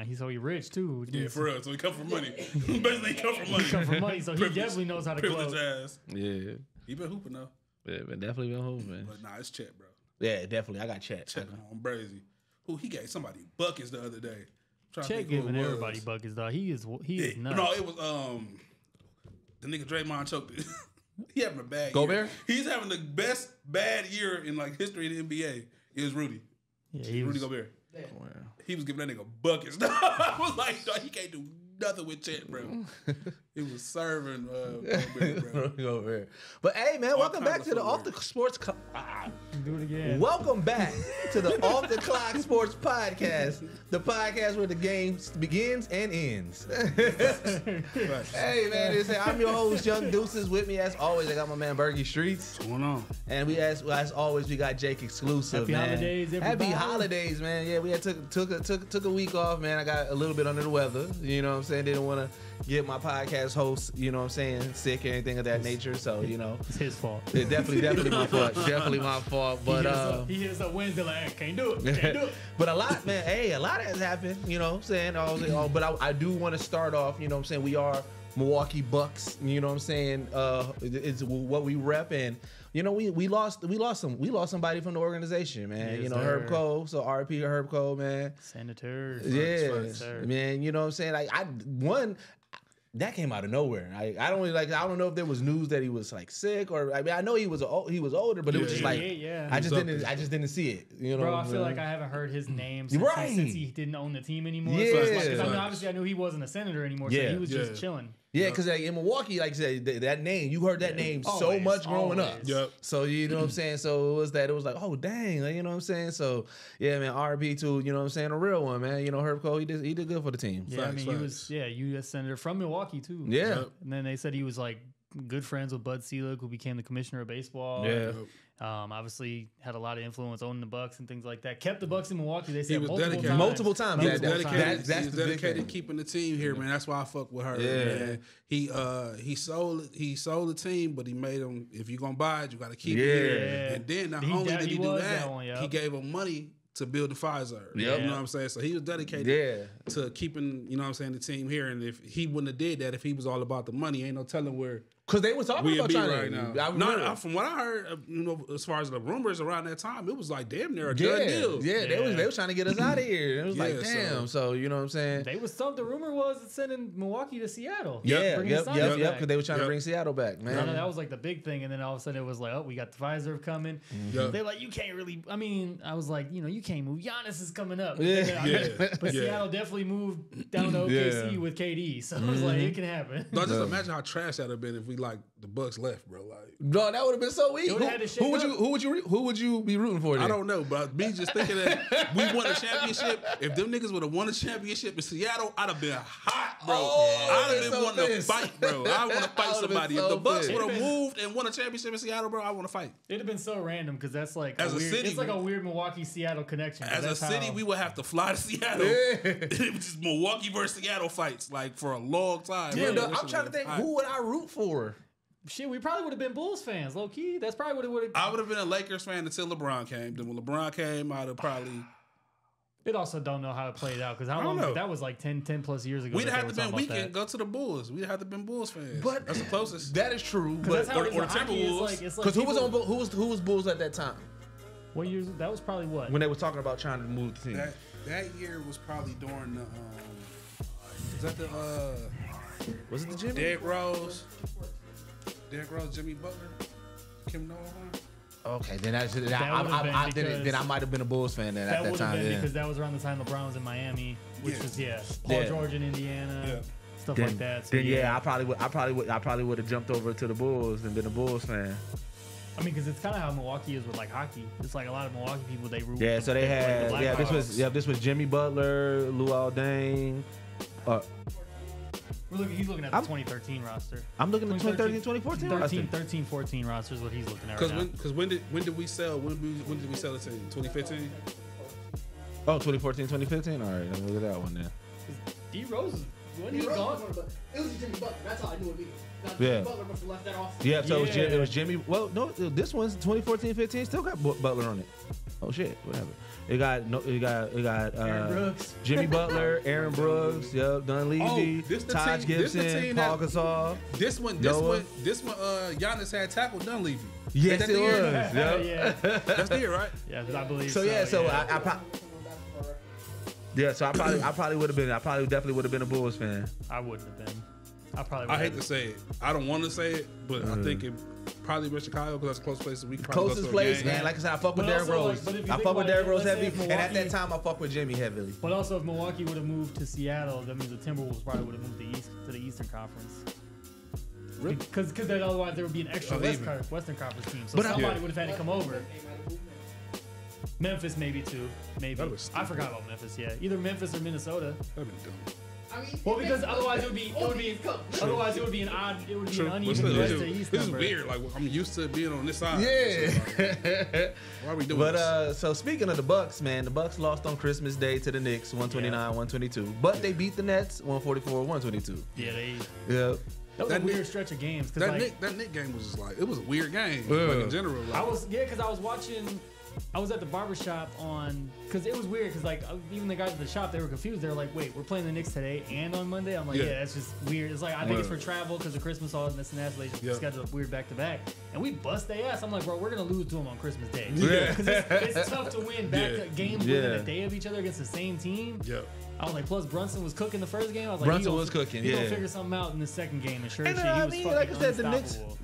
He's rich too. Yeah, for real. So he come from money. Basically, he come from money. He come from money, so he definitely knows how to privilege close. ass. Yeah. He been hooping though. Yeah, but definitely been hooping. But nah, it's Chet, bro. Yeah, definitely. I got Chet. Chet on Brazy. Who he gave somebody buckets the other day. Chet giving everybody buckets, dog. He is nuts. No, it was the nigga Draymond choked it. He having a bad Gobert? year. He's having the best bad year in like history of the NBA. It was Rudy. Yeah, Rudy Gobert. Wow. He was giving that nigga buckets. I was like, dog, he can't do nothing with Chet, bro. He was serving Gobert, bro. But hey, man, welcome back kinds to the of Off the Sports. Do it again. Welcome back to the Off the Clock Sports Podcast, the podcast where the game begins and ends. Hey, man, I'm your host, Young Deuces. With me, as always, I got my man Burgie Streetz. What's going on? And we, as always, we got Jake Xclusive. Happy man. holidays, everybody. Happy holidays, man. Yeah, we had took a week off, man. I got a little bit under the weather. You know what I'm saying? Didn't want to get my podcast host, you know what I'm saying, sick or anything of that nature. So, you know, it's his fault. It's definitely my fault. Definitely my fault. But he hits up Wednesday like, hey, can't do it. But a lot, man. Hey, a lot has happened. You know what I'm saying? But I do want to start off. You know what I'm saying? We are Milwaukee Bucks. You know what I'm saying? It's what we rep, and you know we lost somebody from the organization, man. Yes, you know, sir. HERB KOHL. So RP to HERB KOHL, man. Senators. Yeah, man. You know what I'm saying? Like that came out of nowhere. I don't know if there was news that he was like sick, or I mean I know he was older, but it was just like I just didn't see it. You know, bro, I feel like I haven't heard his name since he didn't own the team anymore. Yeah, so it's like, obviously I knew he wasn't a senator anymore. So he was just chilling. Yeah, because like, in Milwaukee, like I said, that name, you heard that name so much growing up. Yep. So, you know what I'm saying? So, it was like, oh, dang, like, you know what I'm saying? So, yeah, man, RP too, you know what I'm saying? A real one, man. You know, HERB KOHL, he did good for the team. Yeah, I mean, he was, U.S. Senator from Milwaukee, too. Yeah. Yep. And then they said he was, like, good friends with Bud Selig, who became the commissioner of baseball. Yeah. Obviously had a lot of influence owning the Bucks and things like that. Kept the Bucks in Milwaukee. They said was multiple times. He was dedicated. That's he was dedicated keeping the team here, man. That's why I fuck with her. Yeah. Man. He sold the team, but he made them. If you're gonna buy it, you got to keep it Yeah. here. And then not only did he do that, he gave them money to build the Pfizer. Yep. You know what I'm saying? So he was dedicated to keeping, you know what I'm saying, the team here. And if he wouldn't have did that, if he was all about the money, ain't no telling where. Because they was talking about China right now. From what I heard, you know, as far as the rumors around that time, it was like damn near a done deal. Yeah, they was trying to get us out of here. It was like, damn. So, you know what I'm saying? They was the rumor was sending Milwaukee to Seattle. Yep. Because they were trying to bring Seattle back, man. No, that was like the big thing, and then all of a sudden it was like, oh, we got the Pfizer coming. Yep. They're like, you can't really. I mean, I was like, you know, you can't move. Giannis is coming up. Yeah. But Seattle definitely moved down to OKC with KD, so I was like, it can happen. No, just imagine how trash that'd have been if we like the Bucks left, bro. Like, no, that would have been so weak. Who would you be rooting for? Then? I don't know, but me just thinking that we won a championship. If them niggas would have won a championship in Seattle, I'd have been hot, bro. I'd have been wanting to fight, bro. I want to fight somebody. If the Bucks would have moved and won a championship in Seattle, bro, I want to fight. It'd have been so random because that's like as a city, it's like a weird Milwaukee Seattle connection. As a city, we would have to fly to Seattle. It was just Milwaukee versus Seattle fights, like for a long time. Yeah, I'm trying to think, who would I root for? Shit, we probably would have been Bulls fans, low key. That's probably what it would have. I would have been a Lakers fan until LeBron came. Then when LeBron came, I'd have probably. It also don't know how it played out because how long that was like 10 plus years ago. We'd have to been weekend go to the Bulls. We'd have to been Bulls fans. But that's the closest. That is true. But or Timberwolves. Because who was Bulls at that time? What years? That was probably what when they were talking about trying to move the team. That year was probably during the. Was that the? Was it the Jimmy? Derrick Rose, Jimmy Butler, Kim Nolan. Okay, then I might have been a Bulls fan then at that time. Because that was around the time LeBron was in Miami, which was Paul George in Indiana, stuff like that. So I probably would have jumped over to the Bulls and been a Bulls fan. I mean, because it's kind of how Milwaukee is with like hockey. It's like a lot of Milwaukee people they root. Yeah, so they had this was Jimmy Butler, Luol Deng. He's looking at the 2013 roster. I'm looking at 2013, 2014 roster. 13-14 roster is what he's looking at right now. Because when did we sell? When did we sell the team? 2015? Oh, 2014, 2015? All right, let me look at that one then. D Rose, when he gone? It was Jimmy Butler. That's how I knew it'd be. Yeah. Butler must have left that off. Yeah, so it was Jimmy. Well, no, this one's 2014-15 still got Butler on it. Oh, shit. What happened? It got Aaron Brooks. Jimmy Butler, Aaron Brooks, Dunleavy, Taj Gibson, Paul Gasol. This one, Giannis had tackled Dunleavy. Yes, it was. Yeah. That's the year, right? Yeah, I believe so. So Yeah, so I probably would have been. I probably definitely would have been a Bulls fan. I wouldn't have been. I hate to say it. I don't want to say it, but I think it probably was Chicago because that's the closest place we could probably Closest place, man. Like I said, I fuck with Derrick Rose. I fuck with Derrick Rose heavy, and at that time, I fuck with Jimmy heavily. But also, if Milwaukee would have moved to Seattle, that means the Timberwolves probably would have moved to the Eastern Conference. Really? Because then otherwise there would be an extra Western Conference team, so somebody would have had to come over. Memphis maybe too, maybe. I forgot about Memphis. Yeah, either Memphis or Minnesota. That'd be dumb. I mean, Well, because otherwise it would be an uneven West to East This number. is weird. Like I'm used to being on this side. Yeah. Why are we doing But this? so speaking of the Bucks, man, the Bucks lost on Christmas Day to the Knicks, 129-122. But they beat the Nets, 144-122. Yeah, Yeah. that was a weird stretch of games. That Nick game was just like, it was a weird game. Yeah. Like in general. Like, because I was watching. I was at the barbershop because it was weird because like even the guys at the shop, they were confused. They were like, wait, we're playing the Knicks today and on Monday? I'm like, yeah, that's just weird. It's like, I think it's for travel because of Christmas, all this and that, so they just scheduled a weird back-to-back. And we bust their ass. I'm like, bro, we're going to lose to them on Christmas Day. Yeah. Because it's tough to win games within a day of each other against the same team. Yeah. I was like, plus Brunson was cooking the first game. I was like, Brunson was cooking, He gonna figure something out in the second game. And sure as shit, he I was mean, fucking like I said, the unstoppable.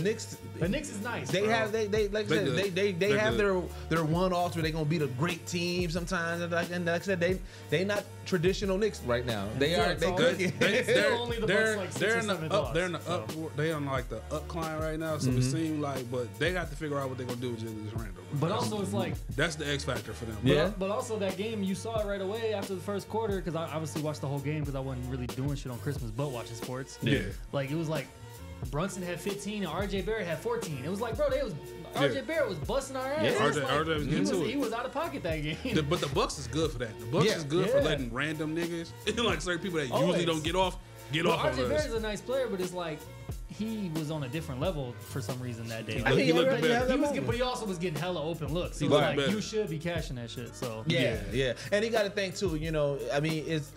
Knicks. The Knicks is nice. They bro. have they have their one-offs where they gonna beat a great team sometimes, and like I said, they not traditional Knicks right now. They cooking. They're only the Bucks like 6 or 7 loss, they're in the up. They on like the up climb right now. So it seems like, but they got to figure out what they're gonna do with Julius Randle. But also, it's like that's the X factor for them. Yeah. But also that game, you saw it right away after the first quarter because I obviously watched the whole game because I wasn't really doing shit on Christmas but watching sports. Yeah. Like it was like Brunson had 15 and RJ Barrett had 14. It was like, bro, RJ Barrett was busting our ass. Yeah, RJ was getting to it. He was out of pocket that game. But the Bucks is good for that. The Bucks is good for letting random niggas, like certain people that usually don't get off on us. RJ Barrett's a nice player, but it's like he was on a different level for some reason that day. He looked better. But he also was getting hella open looks. He was like, you should be cashing that shit. So yeah. And he got to think too. I mean, it's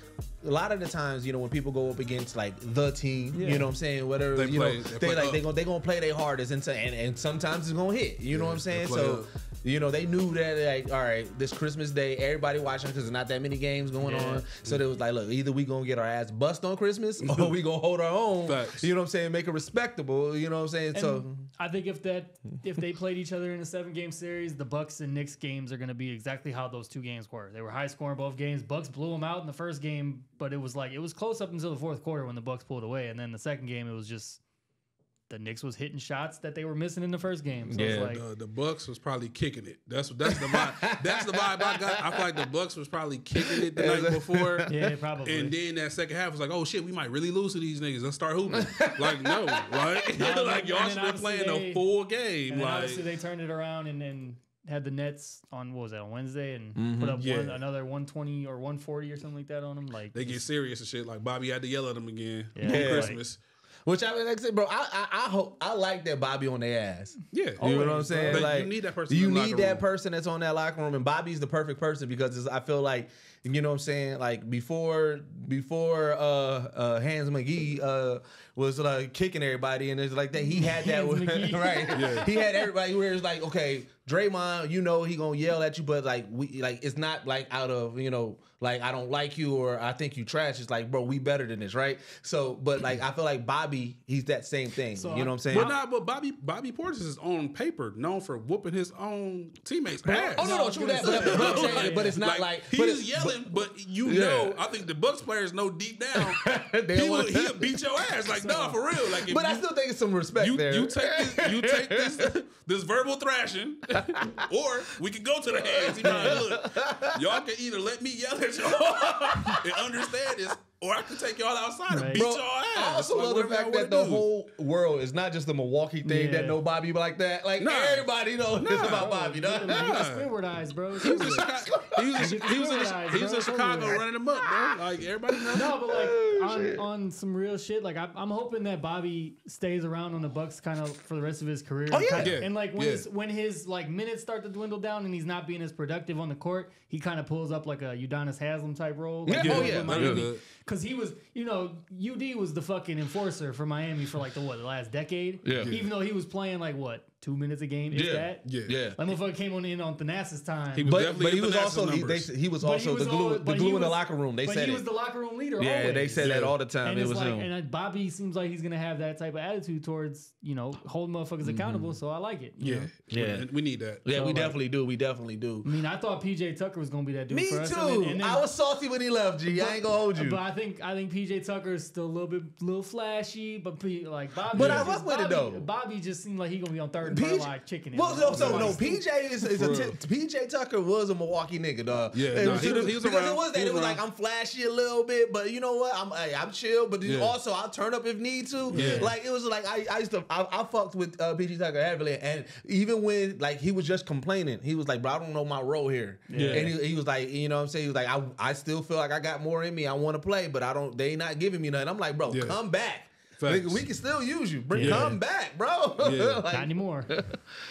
a lot of the times, when people go up against like the team, you know what I'm saying, whatever, they gonna play their hardest, and sometimes it's gonna hit. You know what I'm saying? So. They knew that, like, all right, this Christmas Day, everybody watching because there's not that many games going on. So they was like, look, either we gonna get our ass bust on Christmas or we gonna hold our own. Facts. You know what I'm saying? Make it respectable. You know what I'm saying? And so I think if they played each other in a 7-game series, the Bucks and Knicks games are gonna be exactly how those 2 games were. They were high scoring both games. Bucks blew them out in the first game, but it was close up until the fourth quarter when the Bucks pulled away, and then the second game it was just. The Knicks was hitting shots that they were missing in the first game. So it's like, the Bucks was probably kicking it. That's the vibe. That's the vibe I got. I feel like the Bucks was probably kicking it the night before. Yeah, probably. And then that second half was like, oh shit, we might really lose to these niggas. Let's start hooping. Like no, right? Like y'all should be playing a full game. And like obviously they turned it around and then had the Nets on on Wednesday and put up another 120 or 140 or something like that on them. Like they get serious and shit. Like Bobby had to yell at them again on Christmas. Which I said, bro, I hope I like that Bobby on their ass. Yeah, you know what I'm saying. But like you need that person. You need that person that's on that locker room, and Bobby's the perfect person because I feel like you know what I'm saying. Like before Hans McGee was like kicking everybody, and it's like that. He had that right. Yeah. He had everybody where it's like, okay, Draymond, he gonna yell at you, but like it's not like out of like I don't like you or I think you trash. It's like, bro, we better than this, right? So, but like I feel like Bobby, he's that same thing. So you know what I'm saying? But Bobby Portis is on paper known for whooping his own teammates' ass. Oh no, true that. But it's not like he's yelling. But I think the Bucks players know deep down he'll beat your ass. Like no, for real. Like, but I still think it's some respect there. You take this verbal thrashing, or we can go to the hands. Look, y'all can either let me yell at y'all and understand this, or I could take y'all outside and Right. beat Bro, y'all ass. I also Like, love the whatever y'all fact wanna that the do. whole world is not just the Milwaukee thing that Yeah. know Bobby like that. Like Nah. everybody knows it's about Bobby. He got Dog. Squidward eyes, bro. He was in Chicago running them up, bro. Like everybody knows. No, but like on some real shit, like I'm hoping that Bobby stays around on the Bucks kind of for the rest of his career. Oh, yeah. Yeah. And like when his like minutes start to dwindle down and he's not being as productive on the court, he kind of pulls up like a Udonis Haslem type role. Like Yeah. Oh, with yeah. Miami. Yeah. Because he was, UD was the fucking enforcer for Miami for like the last decade. Yeah. Even though he was playing like 2 minutes a game, if that. Yeah. That motherfucker came on in on Thanasis time. He was But definitely he was in also Thanasis he was But also he was the glue but in he the was- locker room. They but said he it. was the locker room leader. Yeah, always. they said that all the time. And It it's was like, him. and Bobby seems like he's gonna have that type of attitude towards holding motherfuckers accountable. So I like it. you know? Yeah. We need that. Yeah, So, we like- definitely do. We definitely do. I mean, I thought PJ Tucker was gonna be that dude Me for us. too. And then, I was salty when he left. G, I ain't gonna hold you. But I think PJ Tucker is still a little flashy, but like Bobby. But I just- fuck with it, Bobby- though. Bobby just seemed like he gonna be on third and PJ like chicken. Well, no, PJ is For real. PJ Tucker was a Milwaukee nigga, dog. Yeah, It no, was- he was because around. it was that He it was was like around. I'm flashy a little bit, but you know what? I'm chill, but then Yeah. also I'll turn up if need to. Yeah. Like it was like I used to I fucked with PJ Tucker heavily, and even when like he was just complaining, he was like, bro, I don't know my role here. Yeah. And he was like, you know what I'm saying? He was like, I still feel like I got more in me. I want to play, but they not giving me nothing. I'm like, bro, Yeah. come back. Facts. Nigga, we can still use you. Yeah. Come back, bro. Yeah. Like, Not anymore.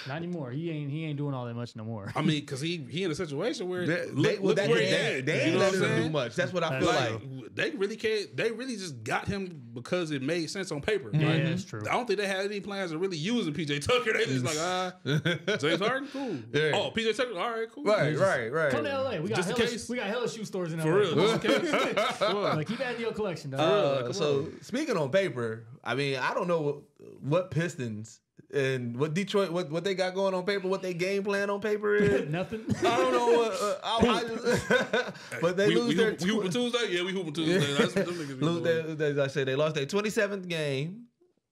Not anymore. He ain't doing all that much no more. I mean, because he in a situation where They look where he they at. ain't You know what letting I'm him do saying? much. That's what I feel Like, like. They really can't. They really just got him because it made sense on paper. Yeah, Like, that's true. I don't think they had any plans of really using PJ Tucker. They just like, James Harden, cool. Yeah. Oh, PJ Tucker, all right, cool. Right. Come to LA. We got Just in hella, case. we got hella shoe stores in LA. For real. Come on. Just in case. Like, keep adding your collection, dog. So speaking on paper, I mean, I don't know what Pistons and what Detroit, what they got going on paper, what they game plan on paper is. Nothing. I don't know what. I just, but they lose their. We hooping Tuesday? Yeah, we hooping Tuesday. That's what them niggas be doing. As I said, they lost their 27th game.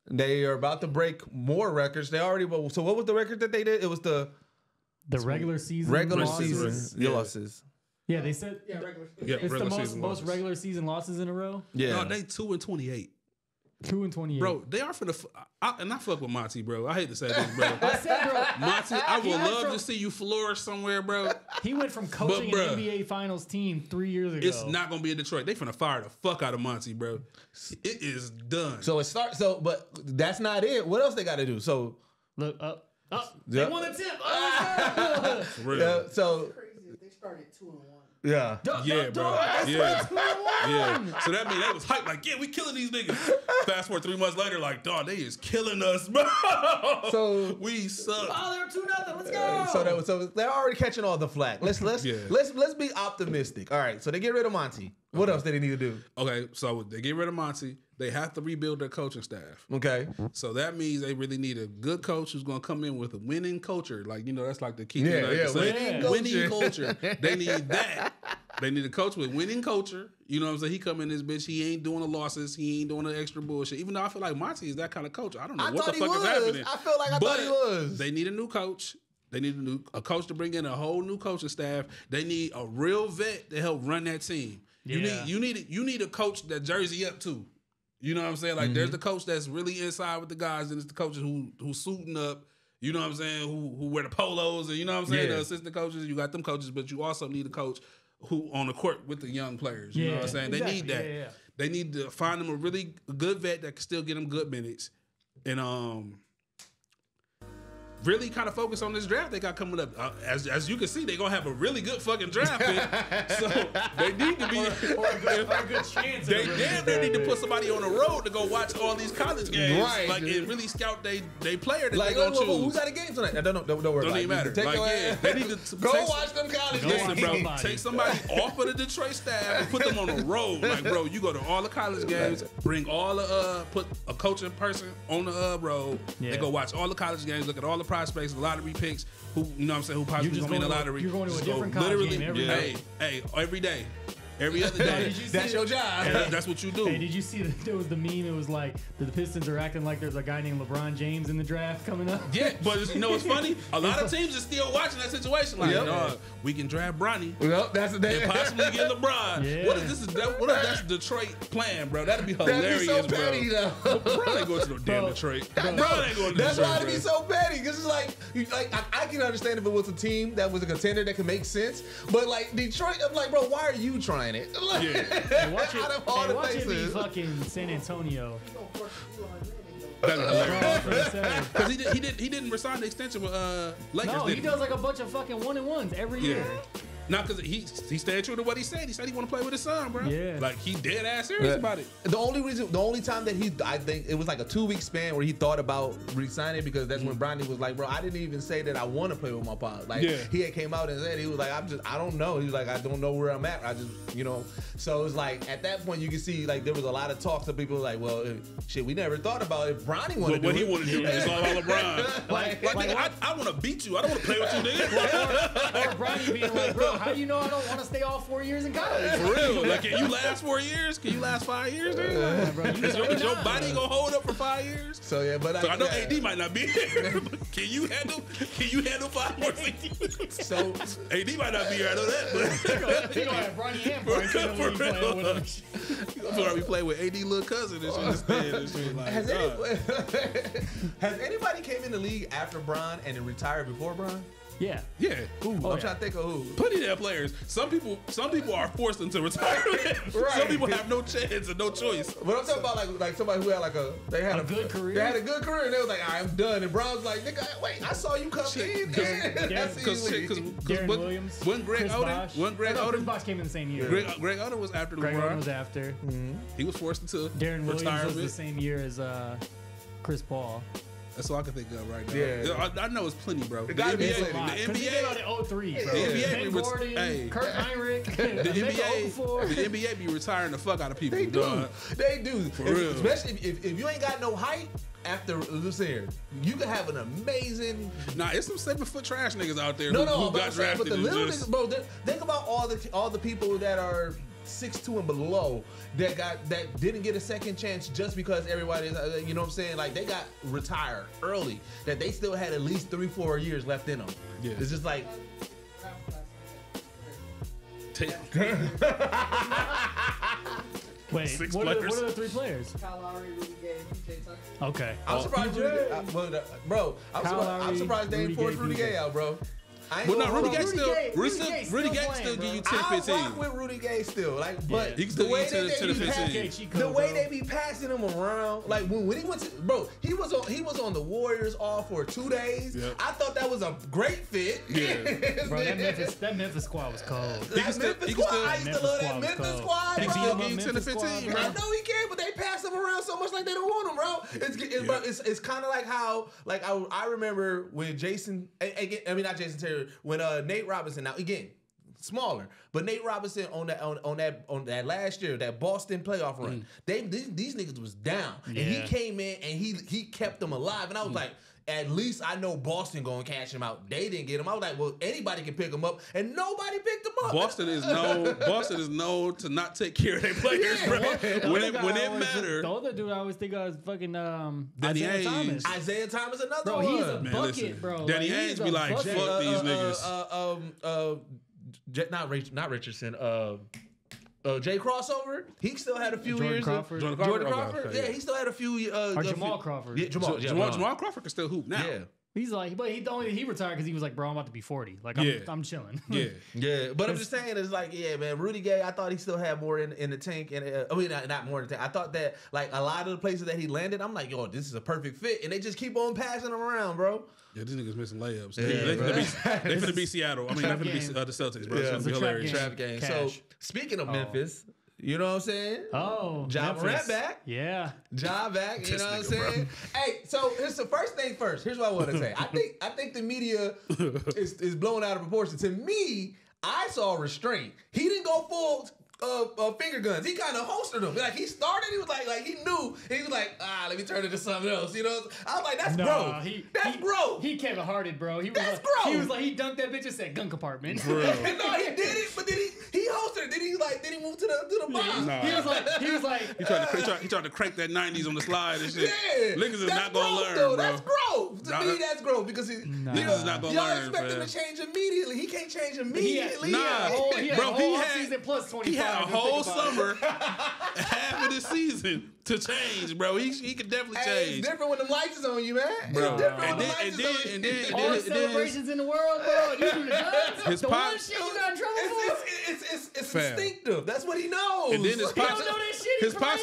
They are about to break more records. They already. So what was the record that they did? It was the regular season. regular losses. season losses. Yeah, they said Yeah, regular. Yeah, it's the regular most season losses. regular season losses in a row. Yeah. No, they 2-28. 2-28. Bro, they are finna. And I fuck with Monty, bro. I hate to say this, bro. I said, bro. Monty, I He would went love from- to see you flourish somewhere, bro. He went from coaching an bruh, NBA Finals team 3 years ago. It's not gonna be in Detroit. They finna fire the fuck out of Monty, bro. It is done. So it starts. So, but that's not it. What else they got to do? So, Look up. Yeah. They won the tip. Oh, For real. yeah. So, Crazy. They started 2-1. yeah. Yeah, bro. That's Yeah. 2-1. Yeah. So that means they was hyped, like, yeah, we killing these niggas. Fast forward 3 months later, like, dog, they is killing us, bro. So- we suck. Oh, they're 2-0. Let's go. So they're already catching all the flack. Let's Yeah. be optimistic. All right. So they get rid of Monty. What else do they need to do? Okay, so they get rid of Monty. They have to rebuild their coaching staff. Okay. So that means they really need a good coach who's going to come in with a winning culture. Like, that's like the key Yeah, thing. Like yeah, to say. winning Winning culture. They need that. They need a coach with winning culture. You know what I'm saying? He come in this bitch. He ain't doing the losses. He ain't doing the extra bullshit. Even though I feel like Monty is that kind of coach. I don't know I what the thought he fuck is was. happening. I feel like I thought he was. They need a new coach. They need a coach to bring in a whole new coaching staff. They need a real vet to help run that team. Yeah. You need a coach that jersey up too. You know what I'm saying? Like there's the coach that's really inside with the guys, and it's the coaches who's suiting up. You know what I'm saying? Who wear the polos, and you know what I'm saying? Yeah. The assistant coaches, you got them coaches, but you also need a coach who on the court with the young players. You know what I'm saying? exactly. They need that. Yeah. They need to find them a really good vet that can still get them good minutes, and really kind of focus on this draft they got coming up. As you can see, they're gonna have a really good fucking draft pick. So they need to be Or a good chance. they damn near need to put somebody on the road to go watch all these college games, Right. like and really scout they player that Like, they gonna choose. who got a game tonight? Don't worry. Don't about even it. matter. Take Like, your yeah, ass. they need to Go take- watch them college Listen, games. bro, Somebody. take somebody off of the Detroit staff and put them on the road. Like, bro, you go to all the college games, bring all the put a coaching person on the road. Yeah. They go watch all the college games, look at all the prospects, the lottery picks, who you know what I'm saying, who possibly just gonna be in the going to- lottery. you're going to a Just go different college game every hey, every day. every other day. That's your job. And that's what you do. Hey, did you see that there was the meme? It was like the Pistons are acting like there's a guy named LeBron James in the draft coming up. Yeah, but you know what's funny? A lot of teams are still watching that situation. Like, we can draft Bronny. Well, that's the And possibly get LeBron. Yeah. What is this? What if that's Detroit plan, bro? That'd be hilarious, That'd be so petty, bro. though. LeBron ain't going to no damn Detroit. LeBron ain't going to That's Detroit. why it'd be bro. so petty, because it's like I can understand if it was a team that was a contender that could make sense, but like Detroit, I'm like, bro, why are you trying it? Like, Yeah. Hey, watch it. out of all Hey, the watch it be places. fucking San Antonio. That's hilarious. No, Because he didn't resign the extension with Lakers. he did does like a bunch of fucking 1-and-1s every Yeah. year. Not because he stayed true to what he said. He said he want to play with his son, bro. Yeah. Like he dead ass serious about it. The only time that I think it was like a 2-week span where he thought about re-signing, because that's when Bronny was like, bro, I didn't even say that I want to play with my pops. Like he had came out and said, he was like, I don't know. He was like, I don't know where I'm at. I just, so it was like at that point you can see like there was a lot of talks of people like, well, shit, we never thought about if Bronny wanted to do What he it. want to do is all about LeBron. Like nigga, I want to beat you. I don't want to play with you, nigga. Or Bronny being like, bro, how do you know I don't want to stay all 4 years in college? For real. Like, can you last 4 years? Can you last 5 years, nigga? Bro, Is your body gonna hold up for 5 years? So yeah, but So I know AD might not be here. But can you handle 5 more seasons? So AD might not be here. I know that. But He gonna have Bronny and Bryson when he playing with him. that's why we play with AD little cousin and shit instead. And shit like, has anybody came in the league after Bron and then retired before Bron? Yeah. yeah. I'm trying to think of who. Plenty of damn players. Some people are forced into retirement. Right. Some people have no chance and no choice. But I'm talking about like somebody who had like they had A good career? They had a good career and they was like, I'm done. And Bron's like, nigga, wait, I saw you come in. That's easily. Darren Williams. When Greg Chris Oden, Bosh. when Greg Chris Oden, Bosh came in the same year. Greg Oden was after Greg Oden LeBron. was after. He was forced into Darren Williams retirement. was the same year as Chris Paul. That's all I can think of right now. Yeah. I know it's plenty, bro. The gotta be NBA, plenty. Because he came out in 03, bro. The NBA Ben be Gordon, hey. Kurt Heinrich, the the NBA be retiring the fuck out of people. They do. dog. They do. real. Especially if you ain't got no height after listen here, you can have an amazing. Nah, it's some 7-foot trash niggas out there No, who but got I'm saying, drafted but the and little just. niggas, bro. Think about all the people that are 6'2" and below that didn't get a second chance just because everybody is, you know what I'm saying? Like they got retired early, that they still had at least 3-4 years left in them. Yeah. It's just like. Wait, Six what are players. the 3 players? Kyle Lowry, Rudy Gay, PJ Tucker. Okay. I'm surprised, bro. I'm Kyle surprised, Lowry, they ain't Rudy forced Gay, Rudy PJ. Gay out, bro. I ain't Well, gonna no, Rudy hold Gay on. still. Rudy Gay Rudy Gay still still give you playing, 10, I 15. rock with Rudy Gay still, like, but Yeah. He can still the way get to they the be 15. Okay, Chico, the way bro. they be passing him around, like when he went to, bro, he was on the Warriors all for 2 days. Yep. I thought that was a great fit. Yeah. Bro, that Memphis squad was cold. That Memphis squad, I used to love that Memphis Memphis squad squad, was He bro. still cold. give you 10 to Memphis 15, squad, bro. I know he can, but they pass him around so much like they don't want him, bro. Bro, it's kind of like how, like I remember when Jason, I mean not Jason Terry, when Nate Robinson. Now again, smaller, but Nate Robinson on that last year, that Boston playoff run, these niggas was down, and he Yeah. came in and he kept them alive, and I was like. At least I know Boston gonna cash him out. They didn't get him. I was like, well, anybody can pick him up, and nobody picked him up. Boston is known to not take care of their players, Yeah. bro. The When it matters. The other dude I always think of is fucking Danny Isaiah Ainge. Thomas. Isaiah Thomas, another Bro, one. he's a Man, bucket, listen, bro. Danny Like, Ainge he's be a like, bucket. fuck these niggas. Not Richardson. Jay Crossover. He still had a few Jordan years. Crawford. Jordan Crawford? Yeah, he still had a few. Or Jamal Crawford. Yeah, Jamal. Jamal Crawford can still hoop now. Yeah. He's like, but he retired because he was like, bro, I'm about to be 40. Like, Yeah. I'm chilling. Yeah. Yeah, but I'm just saying, it's like, yeah, man, Rudy Gay, I thought he still had more in the tank. And I mean, not more in the tank. I thought that, like, a lot of the places that he landed, I'm like, yo, this is a perfect fit. And they just keep on passing him around, bro. Yeah, these niggas missing layups. Yeah, they bro. finna be Seattle. I mean, Trap they finna be game. the Celtics, bro. Yeah, It's gonna be it's a trap hilarious. game. Trap game. Cash. So, speaking of Memphis, you know what I'm saying? Oh, Ja Memphis. Morant back. Yeah. Job back, you This know what I'm nigga, bro. saying? Hey, so here's the first thing first. Here's what I want to say. I think the media is blown out of proportion. To me, I saw restraint. He didn't go full finger guns. He kind of holstered them. Like he started, he was like he knew. He was like, let me turn it to something else. You know, I was like, that's growth. That's growth. He Kevin Hearted, bro. He was that's like, growth. He was like, he dunked that bitch and said gun compartment. No, he did it, but then he holstered it. Then he move to the bottom. Nah. He was like, he tried to crank that 90s on the slide and shit. Yeah, Niggas is not gonna learn, though. bro. That's growth. To me, that's growth because niggas is not gonna learn. Y'all expect him to change immediately. He can't change immediately. He had a whole season plus 25. He had a whole summer, half of the season to change, bro. He could definitely change. It's different when the lights is on you, man. Bro. It's different when the lights is on you. All the celebrations in the world, bro. You do the guns. The one shit you got in trouble for. It's instinctive. That's what he knows. And then his pops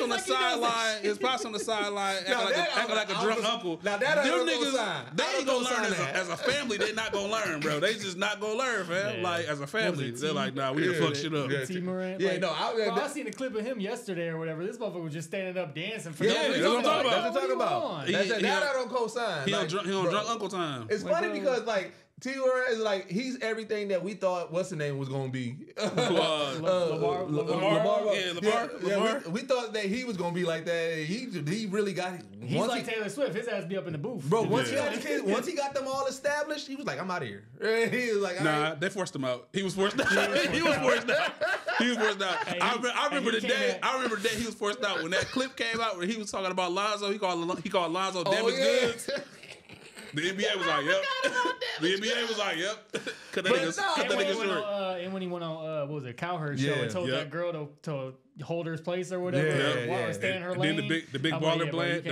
on the like sideline. His pops on the sideline acting like a drunk uncle. Now that I them don't niggas, they ain't gonna learn as a family. They not gonna learn, bro. They just not gonna learn, fam. Yeah. Like as a family, they're like, nah, we done fuck shit up. T. Morant. Yeah, like, no, I seen a clip of him yesterday or whatever. This motherfucker was just standing up dancing for Yeah, no that's reason. what I'm talking about. What That's what I'm talking on? about. That I don't co-sign. He on drunk uncle time. It's funny because like T. Morant is like he's everything that we thought what's the name was gonna be. Lamar. Yeah, we thought that he was gonna be like that. He really got. He's like Taylor Swift. His ass be up in the booth. Bro, once he got them all established, he was like, I'm out of here. He was like, nah, they forced him out. He was forced out. He was forced out. I remember the day he was forced out when that clip came out where he was talking about Lonzo. He called Lonzo damaged goods. The NBA was like, yep. The NBA was like, yep. Cut that nigga short. And when he went on, what was it, Cowherd show and told that girl to hold her place or whatever, or stay in her lane. Then the big baller brand,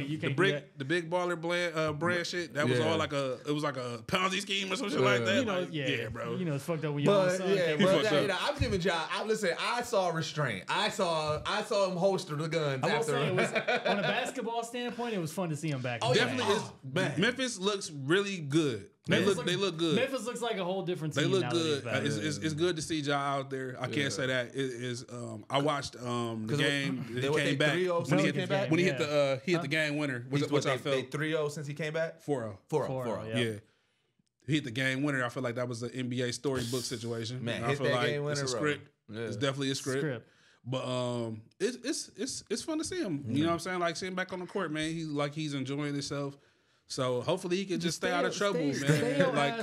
the big baller brand shit. That was all like it was like a Ponzi scheme or some shit like that. You know, yeah, bro. You know, it's fucked up with your son. Yeah, bro. I'm giving y'all. Listen, I saw restraint. I saw him holster the guns. I will say, it was, on a basketball standpoint, it was fun to see him back. Oh, definitely is. Memphis looks really good. They look good. Memphis looks like a whole different team. They look good. It's good to see y'all out there. I can't say that. I watched the game. He came back. When he hit the game winner, which I felt. They 3-0 since he came back? 4-0. 4-0. Yeah. He hit the game winner. I feel like that was an NBA storybook situation. Man, I feel that like game winner, it's a script. Yeah. It's definitely a script. But it's fun to see him. You know what I'm saying? Like seeing him back on the court, man. He's enjoying himself. So hopefully he can just stay out of trouble, man. Stay like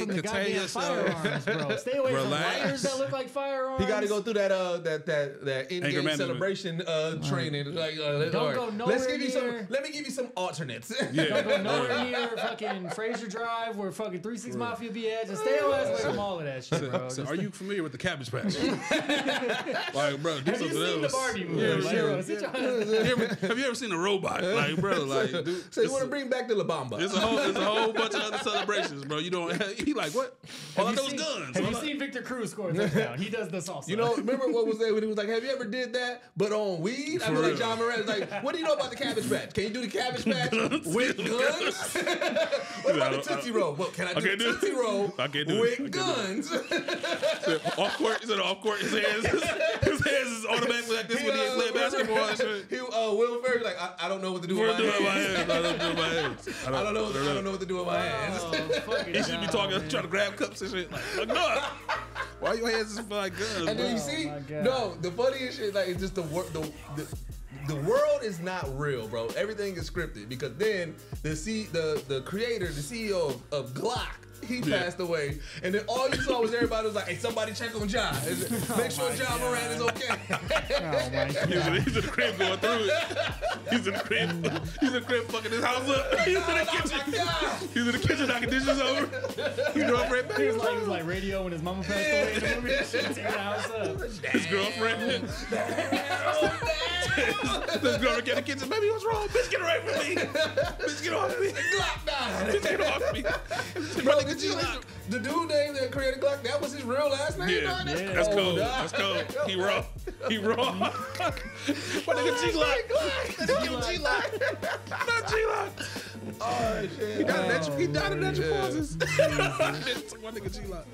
contain yourself, bro. Stay away from lighters that look like firearms. He got to go through that in-game celebration training. Like, don't go nowhere near. Let me give you some alternates. Yeah. Don't go nowhere near fucking Fraser Drive where fucking 3-6 Mafia be at. Just stay away from all of that shit, bro. So are you familiar with the Cabbage Patch? Like, bro, do have you something seen else. the Barbie movie? Have you ever seen a robot? Like, bro, like, dude. So you want to bring back the LeBamba? There's a whole bunch of other celebrations, bro. You don't. He like what? All I know is guns. Have you seen Victor Cruz score a touchdown? He does this also. You know, remember what was there when he was like, "Have you ever did that, but on weed?" I feel like John Morant was like, "What do you know about the Cabbage Patch? Can you do the Cabbage Patch with guns? What about the Tootsie Roll? Well, can I do the Tootsie Roll with guns?" Off court, he said off court. His hands is automatically like this when he play basketball and shit. Will Ferry like, I don't know what to do with my hands. I don't know what to do with my hands. He should be trying to grab cups and shit. Like, no. Why your hands just feel like guns? And then you see, the funniest shit, like, it's just the world is not real, bro. Everything is scripted because then the creator, the CEO of Glock, he passed away, and then all you saw was everybody was like, "Hey, somebody check on John. Make sure John Morant is okay." He's in the crib going through it. He's in the crib fucking his house up. He's in the kitchen. He's in the kitchen knocking dishes over. His girlfriend back. He was like radio when his mama passed away in the movie. Tearing the house up. His girlfriend. This girl get in the kitchen. Baby, what's wrong? Bitch, get away from me. Bitch, get off me. Glock died. Bitch, get off me. Bro, the dude name that created Glock, that was his real last name? Yeah, that's cold. That's cold. He raw. My nigga G-Lock. Not G-Lock. Oh, shit. He died of natural causes. My nigga G-Lock.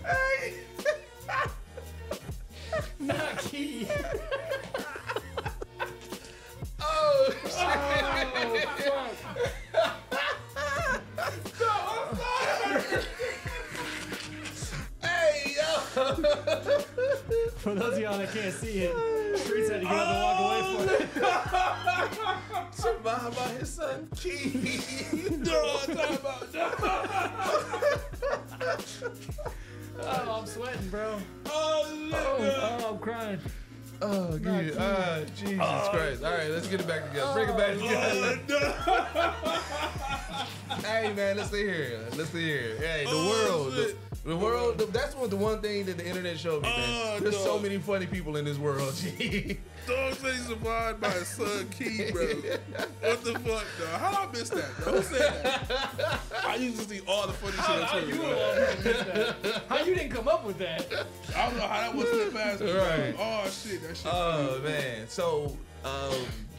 Hey. Not key. Oh, shit. Oh, fuck. No, I'm sorry. For those of y'all that can't see it, Streetz had to get up and walk away for it. Survived by his son, Key. Oh, I'm sweating, bro. Oh, Oh, I'm crying. Oh, Jesus. Jesus Christ. All right, let's get it back together. Bring it back together. Hey, man, let's see here. Hey, the world, that's the one thing that the internet showed me, man. There's so many funny people in this world, G. Dog said he survived by his son, Key, bro. What the fuck, dog? How I missed that, bro? Who said that? I used to see all the funny shit on Twitter. How you didn't come up with that? I don't know how that was slipped past me. Right. Oh, shit. That shit. Oh, man. So,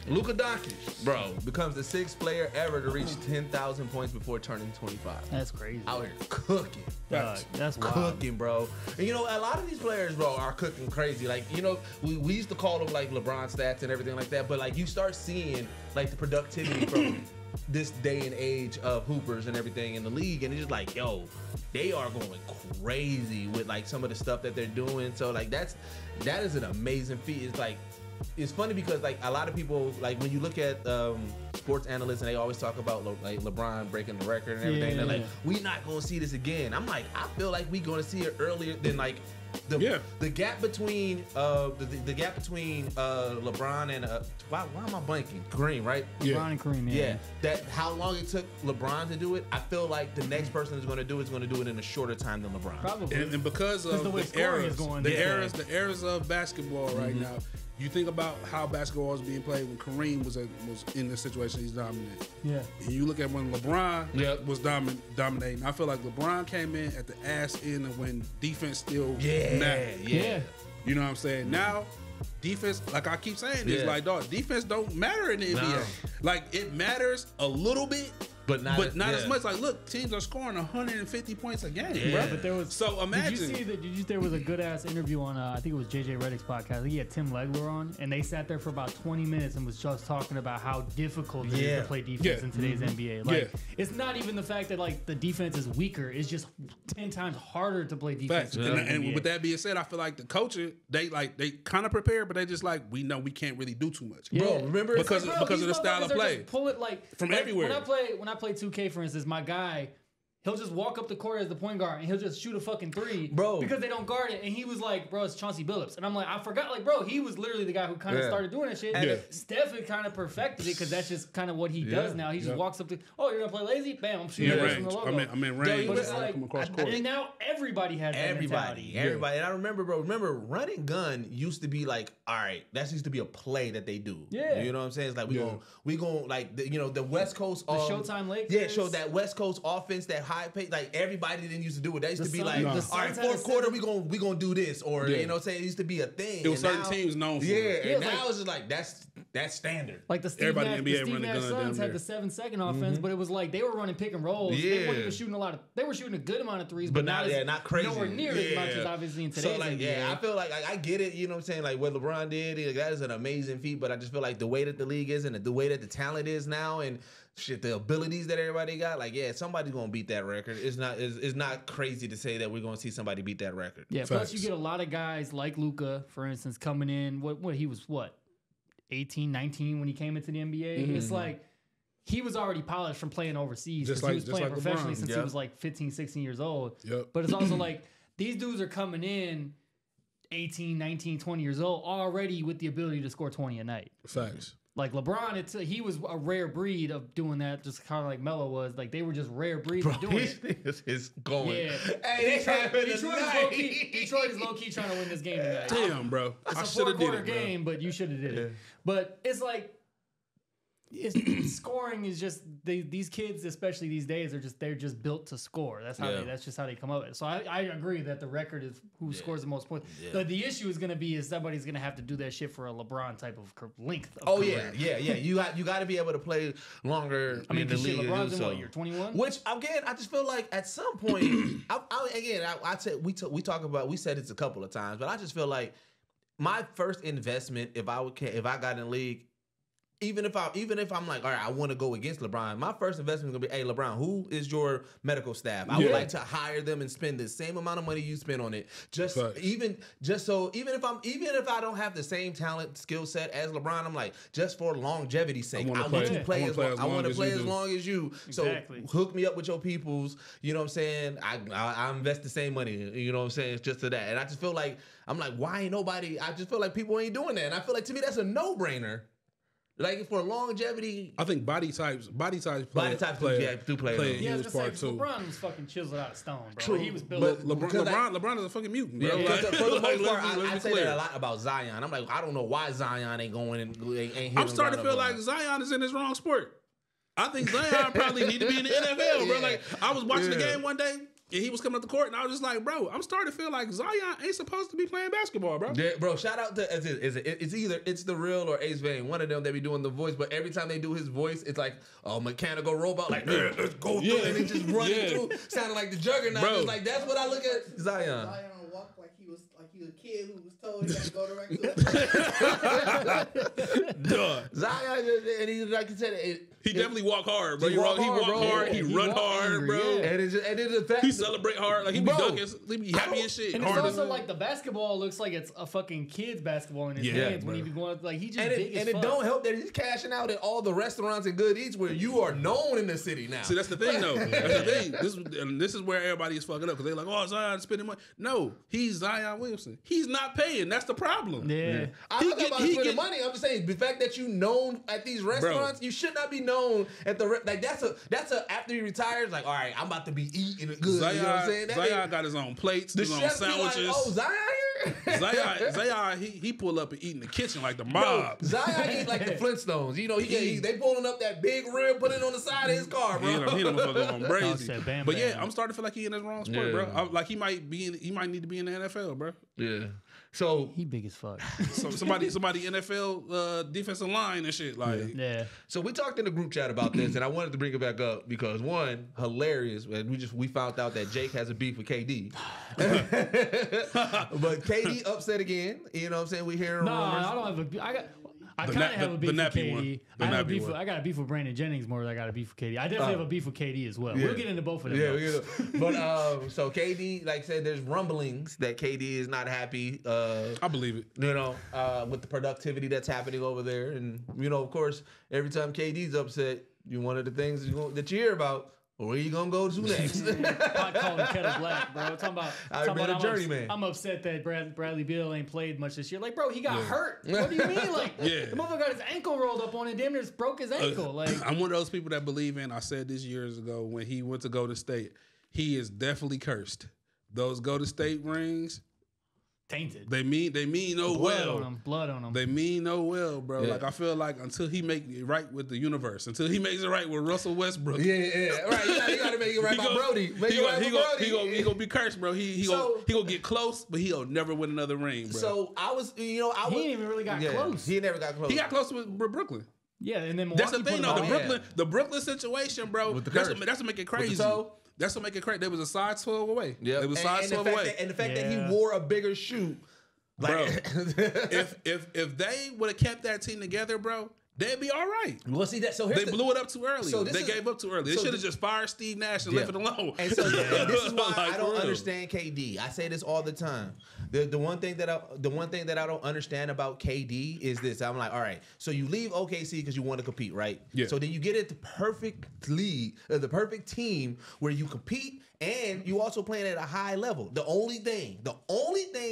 Luka Doncic, bro, becomes the 6th player ever to reach 10,000 points before turning 25. That's crazy. Out here cooking. That's wild. Cooking, bro. And you know, a lot of these players, bro, are cooking crazy. Like, you know, we used to call them like LeBron stats and everything like that, but like you start seeing like the productivity from this day and age of hoopers and everything in the league, and it's just like, yo, they are going crazy with like some of the stuff that they're doing. So like that is an amazing feat. It's like, it's funny because like a lot of people, like when you look at sports analysts and they always talk about like LeBron breaking the record and everything, they're like, we not gonna see this again. I'm like, I feel like we gonna see it earlier than like the gap between the gap between LeBron and why am I blanking? Kareem, right? LeBron and Kareem, Yeah, that how long it took LeBron to do it. I feel like the next person is going to do it is going to do it in a shorter time than LeBron. Probably. And because of the eras of basketball right now, you think about how basketball was being played when Kareem was in the situation he's dominating. Yeah. And you look at when LeBron was dominating. I feel like LeBron came in at the ass end of when defense still mattered. Yeah. You know what I'm saying? Now, defense, like I keep saying, is like, dog, defense don't matter in the NBA. Like, it matters a little bit, but not as much. Like, look, teams are scoring 150 points a game, bro. But there was. So imagine. Did you see that? There was a good ass interview on? I think it was JJ Redick's podcast. I think he had Tim Legler on, and they sat there for about 20 minutes and was just talking about how difficult it is to play defense in today's NBA. Like, it's not even the fact that like the defense is weaker; it's just 10 times harder to play defense. And with that being said, I feel like the coaches they kind of prepare, but they just like, we know we can't really do too much, bro. Remember because of the style of play. Pull it like from everywhere. When I play 2K, for instance, my guy, he'll just walk up the court as the point guard and he'll just shoot a fucking three, bro, because they don't guard it. And he was like, bro, it's Chauncey Billups. And I'm like, I forgot, like, bro, he was literally the guy who kind of started doing that shit. And Steph had kind of perfected it because that's just kind of what he does now. He just walks up to, oh, you're gonna play lazy? Bam, I'm shooting from the logo. I'm in range. But it's like, and now everybody has that mentality. Everybody. And I remember, bro, run and gun used to be like, all right, that used to be a play that they do. Yeah. You know what I'm saying? It's like, we gonna like, the West Coast. The Showtime Lakers. Yeah, show that West Coast offense, that high pace, like everybody didn't used to do it. They used to be like, all right, fourth quarter, we gonna do this, or you know what I'm saying? It used to be a thing. It was certain teams known for it. And now it's just like that's standard. Like the Steve Nash Suns had the 7-second offense, but it was like they were running pick and rolls. They weren't even shooting they were shooting a good amount of threes, but not crazy. Nowhere near as much as obviously in today's NBA. I feel like I get it, you know what I'm saying? Like what LeBron did, that is an amazing feat, but I just feel like the way that the league is and the way that the talent is now and shit, the abilities that everybody got, like, somebody's gonna beat that record. It's not crazy to say that we're gonna see somebody beat that record. Yeah, plus you get a lot of guys like Luka, for instance, coming in. What he was 18, 19 when he came into the NBA. It's like he was already polished from playing overseas because he was playing professionally since he was like 15, 16 years old. But it's also like these dudes are coming in 18, 19, 20 years old already with the ability to score 20 a night. Facts. Like LeBron, he was a rare breed of doing that, just kind of like Melo was. Like they were just rare breeds of doing it. It's going. Yeah. Hey, Detroit is low key trying to win this game tonight. Damn, bro. It's a 4-quarter game, but you should have did it. But it's like scoring is just these kids, especially these days, they're just built to score. That's just how they come up with it. So I agree that the record is who scores the most points. But the issue is going to be somebody's going to have to do that shit for a LeBron type of length. Of career. Yeah. You got to be able to play longer. I mean, in the league. LeBron's in what year? 21. Which again, I just feel like at some point, we said this a couple of times, but I just feel like my first investment, if I got in the league, even if I'm like, all right, I want to go against LeBron, my first investment is gonna be, hey, LeBron, who is your medical staff? I would like to hire them and spend the same amount of money you spend on it. Even if I don't have the same talent skill set as LeBron, I'm like, just for longevity's sake, I want to play as long as you. Exactly. So hook me up with your peoples. You know what I'm saying? I invest the same money. You know what I'm saying? It's just to that. And I just feel like I'm like, why ain't nobody? I just feel like people ain't doing that. And I feel like to me that's a no-brainer. Like for longevity, I think body types do play. Yeah, I was gonna say, LeBron was fucking chiseled out of stone, bro. True. He was built. But LeBron is a fucking mutant, bro. Yeah, for the most part, I say that a lot about Zion. I'm like, I don't know why Zion ain't going and ain't. I'm starting to feel like Zion is in his wrong sport. I think Zion probably need to be in the NFL, bro. Like I was watching the game one day. And he was coming up the court, and I was just like, bro, I'm starting to feel like Zion ain't supposed to be playing basketball, bro. Yeah, bro, shout out to it's either it's the Real or Ace Vane. One of them, they be doing the voice, but every time they do his voice, it's like a mechanical robot, like, let's go through, and he just running through, sounding like the Juggernaut. It's like, that's what I look at Zion. Zion walked like he was a kid who was told he had to go direct to Zion, and he, like you said, he definitely walk hard, bro. He walk hard. He run hard, bro. Yeah. And it's the fact he celebrate hard. Like he be dunking. He be happy as shit. And it's also like the basketball looks like it's a fucking kid's basketball in his hands when he be going like he just big as fuck. And it don't help that he's cashing out at all the restaurants and good eats where you are known in the city now. See, that's the thing though. That's the thing. This is where everybody is fucking up because they're like, oh, Zion's spending money. No, he's Zion Williamson. He's not paying. That's the problem. Yeah. I'm not talking about spending money. I'm just saying the fact that you known at these restaurants, you should not be known at the like that's a after he retires, like, all right, I'm about to be eating it good. Zion, you know what I'm saying? Zion got his own plates, his own sandwiches. Like, oh, Zion here? Zion, he pull up and eat in the kitchen like the mob. Bro, Zion eat like the Flintstones. You know, they pulling up that big rib, put it on the side of his car, bro. He done going crazy. Bam, but bam. yeah, I'm starting to feel like he in his wrong sport, bro. Like he might need to be in the NFL, bro. Yeah. So he big as fuck. So somebody NFL defensive line and shit like. Yeah. So we talked in the group chat about this, and I wanted to bring it back up because one, hilarious, and we found out that Jake has a beef with KD. But KD upset again. You know what I'm saying? We hearing rumors. I don't have a. I kind of have a beef with KD. I got a beef with Brandon Jennings more than I got a beef with KD. I definitely have a beef with KD as well. Yeah. We'll get into both of them. Yeah, but so KD, like I said, there's rumblings that KD is not happy. I believe it. You know, with the productivity that's happening over there, and you know, of course, every time KD's upset, one of the things that you hear about. Where you gonna go to next? Pot calling kettle black, bro. Journeyman. I'm upset that Bradley Beal ain't played much this year. Like, bro, he got hurt. What do you mean? Like, the motherfucker got his ankle rolled up on it. Damn near broke his ankle. Like, I'm one of those people that believe in. I said this years ago when he went to Golden State. He is definitely cursed. Those Golden State rings. Tainted. They mean no Blood on them. They mean no well, bro. Yeah. Like I feel like until he make it right with the universe, until he makes it right with Russell Westbrook. Yeah, right. You gotta make it right by Brody. He gonna be cursed, bro. He gonna get close, but he'll never win another ring, bro. So he ain't even really got close. He never got close. He got close with Brooklyn. Yeah, and then Milwaukee. That's the thing, though. The Brooklyn situation, bro. That's what make it crazy. That's what make it crazy. There was a size 12 away. Yeah, it was size 12 away. And the fact that he wore a bigger shoe, bro. if they would have kept that team together, bro, they'd be all right. Well, see that. So they blew it up too early. They gave up too early. They should have just fired Steve Nash and left it alone. And so this is why I don't understand KD. I say this all the time. The one thing that I don't understand about KD is this. I'm like, all right, so you leave OKC because you want to compete, right? Yeah. So then you get it the perfect league, the perfect team where you compete and you also playing at a high level. The only thing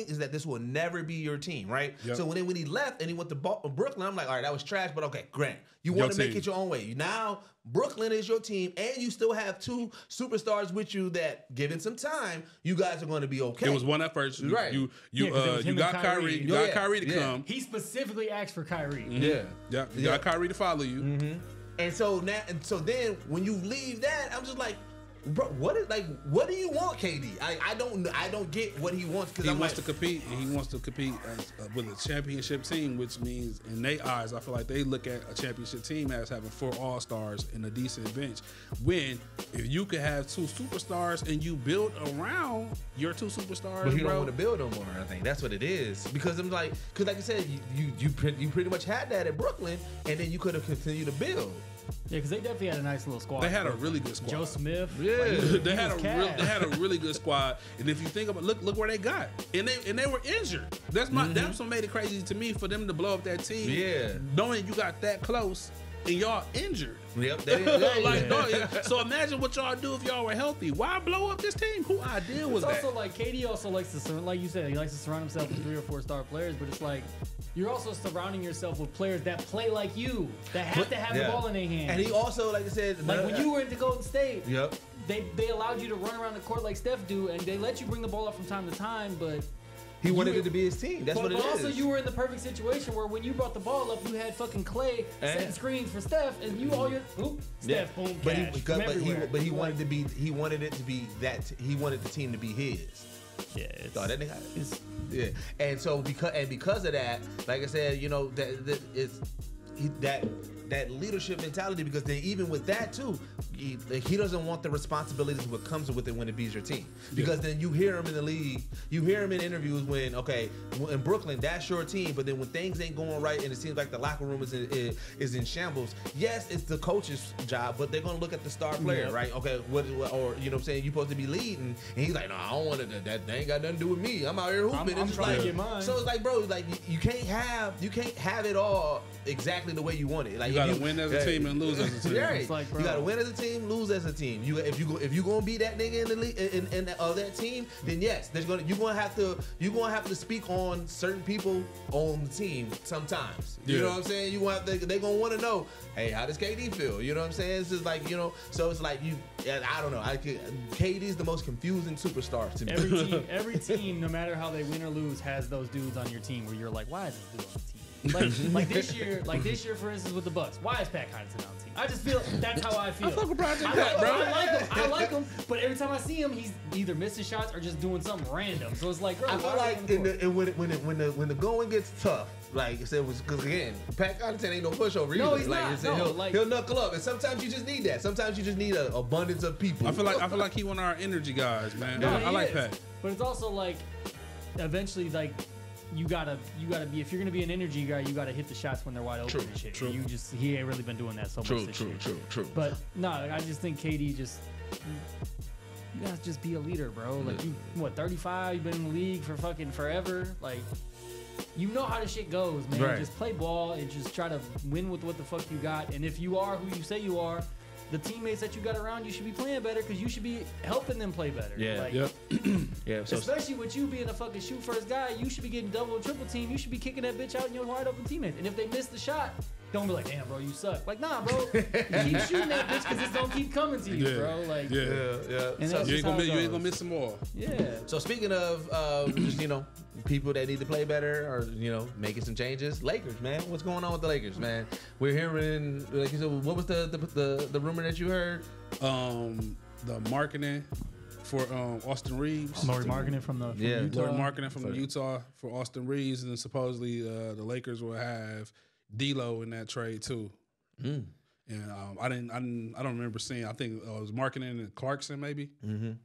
is that this will never be your team, right? Yep. So when he left and he went to Brooklyn, I'm like, all right, that was trash, but okay, Grant, you want to make it your own way. Now Brooklyn is your team, and you still have two superstars with you that, given some time, you guys are going to be okay. It was one at first. Right. You got Kyrie. You got Kyrie to come. He specifically asked for Kyrie. Mm-hmm. Yeah. You got Kyrie to follow you. Mm-hmm. And so then when you leave that, I'm just like, bro, what do you want, KD? I don't get what he wants because he wants to compete, and he wants to compete with a championship team, which means in their eyes, I feel like they look at a championship team as having 4 all-stars and a decent bench. When if you could have 2 superstars and you build around your 2 superstars, but you don't want to build no more. I think that's what it is because I'm like, because like I said, you pretty much had that at Brooklyn, and then you could have continued to build. Yeah, because they definitely had a nice little squad. They had a really good squad. Joe Smith. Yeah, they had a really good squad. And if you think about look where they got, and they were injured. That's what made it crazy to me for them to blow up that team. Yeah, knowing you got that close and y'all injured. Yep. So imagine what y'all do if y'all were healthy. Why blow up this team? Who idea was that? Also, like KD also likes to, like you said, he likes to surround himself with 3 or 4 star players. But it's like you're also surrounding yourself with players that play like you, that have to have the ball in their hands. And he also, like I said, like when you were into Golden State, yep, they allowed you to run around the court like Steph do, and they let you bring the ball up from time to time, but. He wanted it to be his team. That's what it is. But also, you were in the perfect situation where when you brought the ball up, you had fucking Clay setting screens for Steph, and you all your Steph, boom, cash. But he wanted it to be that. He wanted the team to be his. Yeah, that nigga. Yeah, and so because of that, like I said, you know that leadership mentality. Because then even with that too, he doesn't want the responsibilities what comes with it when it beats your team. Because then you hear him in the league, you hear him in interviews when in Brooklyn that's your team, but then when things ain't going right and it seems like the locker room is in shambles. Yes, it's the coach's job, but they're gonna look at the star player, right? Okay, what or you know what I'm saying? You're supposed to be leading, and he's like, no, I don't want to. That ain't got nothing to do with me. I'm out here hooping. I'm trying to get mine. So it's like, bro, like you can't have it all exactly the way you want it. Like you gotta win as a team and lose as a team. Right. Like, you gotta win as a team, lose as a team. If you gonna be that nigga in the league in that team, then yes, you're gonna have to speak on certain people on the team sometimes. You know what I'm saying? They're gonna want to know, hey, how does KD feel? You know what I'm saying? It's just like, you know, so it's like I don't know. KD's the most confusing superstar to me. Every team, no matter how they win or lose, has those dudes on your team where you're like, why is this dude on the team? like this year, for instance, with the Bucks. Why is Pat Connaughton on the team? I just feel that's how I feel. I fuck with Project Pat, bro. I like him, but every time I see him, he's either missing shots or just doing something random. So it's like, bro, I feel like when the going gets tough, like I said, because again, Pat Connaughton ain't no pushover either. No, he's not. He'll knuckle up, and sometimes you just need that. Sometimes you just need an abundance of people. I feel like he one of our energy guys, man. I like Pat, but it's also like eventually like. You gotta be, if you're gonna be an energy guy, you gotta hit the shots when they're wide open and shit. True. He ain't really been doing that so much this year. True. But no, I just think KD you gotta just be a leader, bro. Like you, 35? You've been in the league for fucking forever. Like you know how this shit goes, man. Right. Just play ball and just try to win with what the fuck you got. And if you are who you say you are, the teammates that you got around you should be playing better because you should be helping them play better. Yeah. Yeah. So especially with you being a fucking shoot first guy, you should be getting double and triple team. You should be kicking that bitch out in your wide open teammates. And if they miss the shot, don't be like, damn, bro, you suck. Like, nah, bro, keep shooting that bitch because it's gonna keep coming to you, bro. Like, yeah. And so you ain't gonna miss them all. Yeah. So speaking of just people that need to play better or making some changes, Lakers, man, what's going on with the Lakers, man? We're hearing, like you said, what was the rumor that you heard? The marketing for Austin Reeves. Laurie Marketing from Utah. Laurie Marketing from Utah for Austin Reeves, and then supposedly the Lakers will have D'Lo in that trade too. And I don't remember seeing. I think it was Marketing and Clarkson maybe. And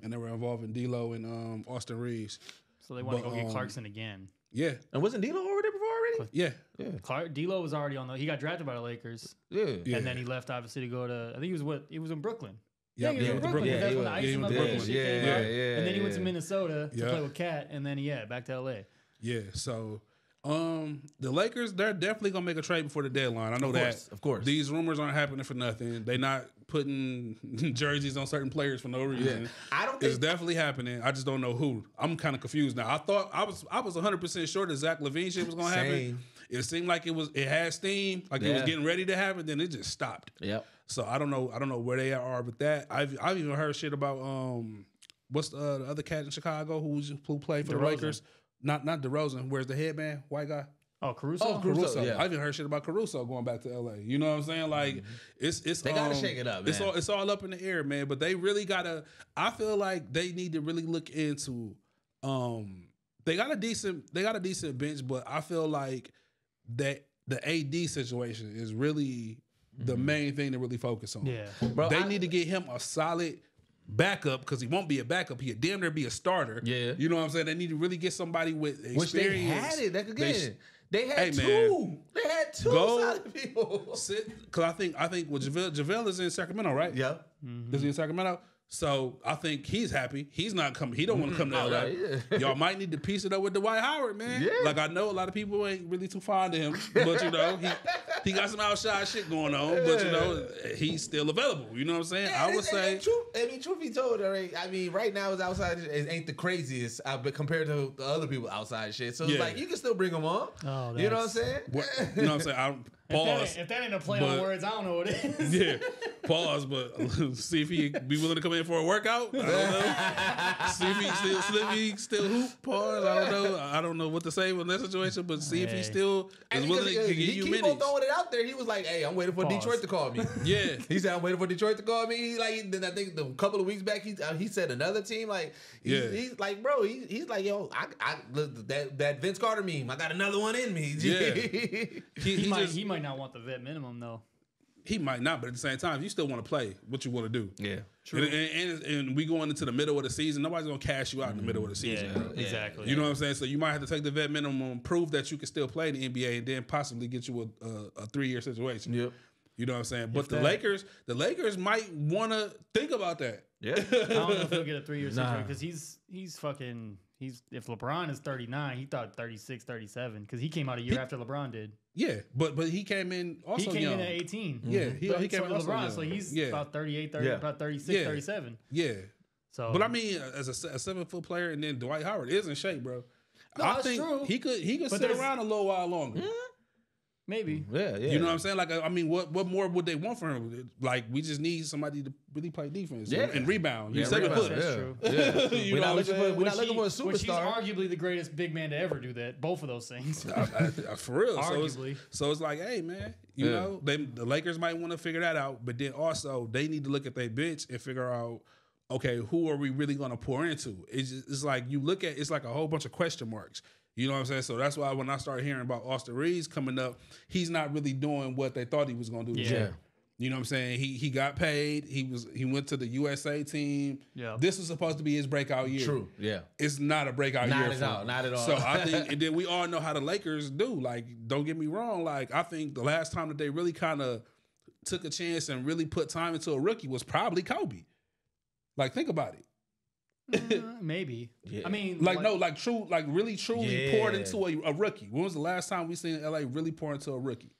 they were involved in D'Lo and Austin Reeves. So they want to go get Clarkson again. Yeah. And wasn't D'Lo over there before already? Yeah. D'Lo was already on he got drafted by the Lakers. Yeah. And then he left obviously to go to, I think he was in Brooklyn. Yeah, he was in Brooklyn. That's when the Ice and Brooklyn shit came out. And then he went to Minnesota to play with Cat, and then back to LA. Yeah. So the Lakers, they're definitely gonna make a trade before the deadline. I know that. Of course. These rumors aren't happening for nothing. They're not putting jerseys on certain players for no reason. Yeah. I don't think it's definitely happening. I just don't know who. I'm kind of confused now. I thought I was 100% sure that Zach LaVine shit was gonna happen. It seemed like it had steam, like it was getting ready to happen, then it just stopped. Yep. So I don't know where they are with that. I've even heard shit about what's the other cat in Chicago who played for the Lakers? Not DeRozan. Where's the headman? White guy? Oh, Caruso. Oh, Caruso. yeah. I even heard shit about Caruso going back to LA. You know what I'm saying? Like it's They gotta shake it up, man. It's all up in the air, man. But they really gotta. I feel like they need to really look into. They got a decent bench, but I feel like that the AD situation is really the main thing to really focus on. Yeah, Bro, They need to get him a solid backup because he won't be a backup. He'll damn near be a starter. Yeah. You know what I'm saying? They need to really get somebody with experience. Which they had it. That again. They had Hey, two. man. They had two Go solid people. Because I think well, JaVale is in Sacramento, right? Yeah. Is he in Sacramento? So I think he's happy. He's not coming. He don't want to come to LA. Yeah. Y'all might need to piece it up with Dwight Howard, man. Yeah. Like I know a lot of people ain't really too fond of him, but you know he got some outside shit going on. But you know he's still available. You know what I'm saying? I would say. Truth be told, I mean, right now his outside it ain't the craziest, but compared to the other people outside shit. So it's like you can still bring him on. Oh, you know what I'm saying? You know what I'm saying? Pause. If that ain't a play on words, I don't know what it is. Yeah, pause. But see if he be willing to come in for a workout. I don't know. See if he still hoop. Pause. I don't know what to say in that situation. But see if he still is willing to give you He keep minutes. on throwing it out there. He was like, "Hey, I'm waiting for Pause. Detroit to call me." Yeah. He said, "I'm waiting for Detroit to call me." Then I think a couple of weeks back, he said another team. Like, he's like, bro, he's like, yo, I look, that Vince Carter meme. I got another one in me. Yeah. He might not want the vet minimum though. He might not, but at the same time, you still want to play what you want to do. Yeah. True. And we going into the middle of the season. Nobody's gonna cash you out in the middle of the season. Bro. Exactly. You know what I'm saying? So you might have to take the vet minimum, prove that you can still play in the NBA, and then possibly get you a 3-year situation. Yep. You know what I'm saying? But the Lakers might want to think about that. Yeah. I don't know if he'll get a 3-year situation because if LeBron is 39, he thought 36, 37 because he came out a year after LeBron did. Yeah, but he came in also He came young. in at 18. Yeah, he came in also LeBron, young. so he's yeah. about 38, about 36, Yeah. 37. Yeah. So, But I mean, as a 7-foot player, and then Dwight Howard is in shape, bro. No, I that's think true. he could But sit around a little while longer. maybe. Yeah. You know what I'm saying? Like, I mean, what more would they want from him? Like, we just need somebody to really play defense and rebound. He's 7 foot. That's true. Yeah. You We're know not what I'm saying? looking for a Which he's superstar. arguably the greatest big man to ever do that. Both of those things. For real. Arguably. So it's like, hey, man, you know, the Lakers might want to figure that out, but then also they need to look at their bench and figure out, okay, who are we really going to pour into? It's like you look at, it's like a whole bunch of question marks. You know what I'm saying? So that's why when I started hearing about Austin Reeves coming up, he's not really doing what they thought he was going to do. Yeah. You know what I'm saying? He got paid. He went to the USA team. Yeah. This was supposed to be his breakout year. True. Yeah. It's not a breakout year. Not at all. So I think, and then we all know how the Lakers do. Like, don't get me wrong. Like, I think the last time that they really kind of took a chance and really put time into a rookie was probably Kobe. Like, think about it. Maybe. Yeah. I mean, really truly poured into a rookie. When was the last time we seen LA really pour into a rookie?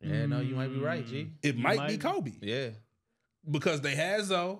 Yeah, no, you might be right, G. It might be Kobe. Yeah. Because they had Zoe,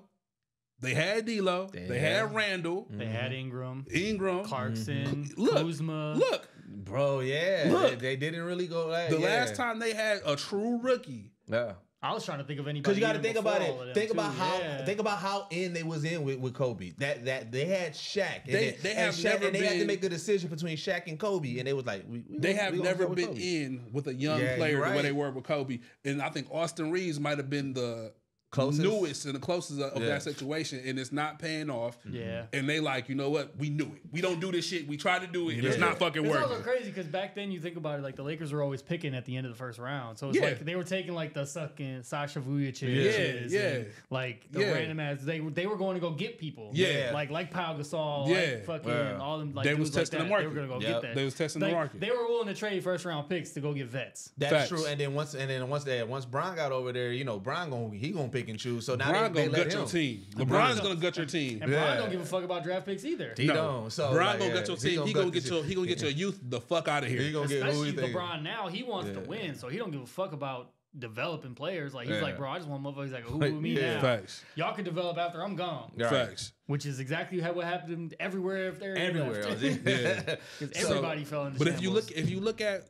they had D'Lo, they had Randall, they had Ingram, Mm-hmm. Clarkson, Look, Kuzma. Look, Bro, yeah. Look. They didn't really go like the last time they had a true rookie. Yeah. I was trying to think of anybody. Because you got to even think about before all of it. them, Think about how in they was in with Kobe. That they had Shaq. And They have Shaq, never and they had to been- make a decision between Shaq and Kobe, and they was like, They have gonna never go with been Kobe. in with a young Yeah, player you're the way right. they were with Kobe. And I think Austin Reeves might have been the Closest? newest and the closest of Yeah. that situation, and it's not paying off. Yeah. And they like, you know what? We knew it. We don't do this shit. We tried to do it, and it's Yeah. not fucking It's working. also crazy because back then you think about it, like the Lakers were always picking at the end of the first round, so it's Yeah. like they were taking like the sucking Sasha Vujacic, Yeah. and, like the Yeah. random ass. They were going to go get people, Yeah. like Pau Gasol, Yeah. like fucking Yeah. all them. Like They was dudes like testing the that. market. They were going to go Yep. get that. They was testing Like, the market. They were willing to trade first round picks to go get vets. That's Facts. true. And then once Bron got over there, you know, Bron gonna pick and choose. So now LeBron they gonna let gut your him. team. LeBron's gonna gut your team. And Yeah. Brian don't give a fuck about draft picks either. He don't. So LeBron like, gonna yeah, gut your he team. He gut gonna the get your youth the fuck out of here. He gonna get who Especially he think. LeBron now, he wants to win, so he don't give a fuck about developing players. Like he's Yeah. like, bro, I just want motherfuckers like who with me Yeah. now. Facts. Y'all can develop after I'm gone. Right. Facts. Which is exactly what happened everywhere if they're Everywhere else. Yeah. Because everybody fell into But shambles. if you look at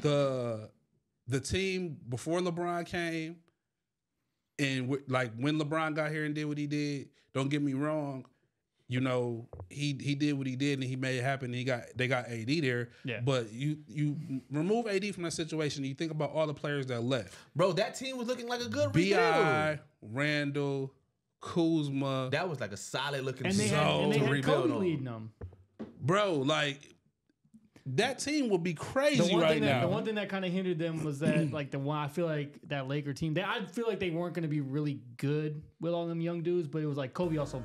the team before LeBron came, and like when LeBron got here and did what he did, don't get me wrong, you know, he did what he did and he made it happen. And they got AD there. Yeah. But you remove AD from that situation. You think about all the players that left. Bro, that team was looking like a good B.I., Randall, Kuzma. That was like a solid looking And they team to had rebuild Kobe on. leading them. Bro, like that team would be crazy The now. one thing that kind of hindered them was that, like, I feel like that Laker team, I feel like they weren't going to be really good with all them young dudes, but it was like Kobe also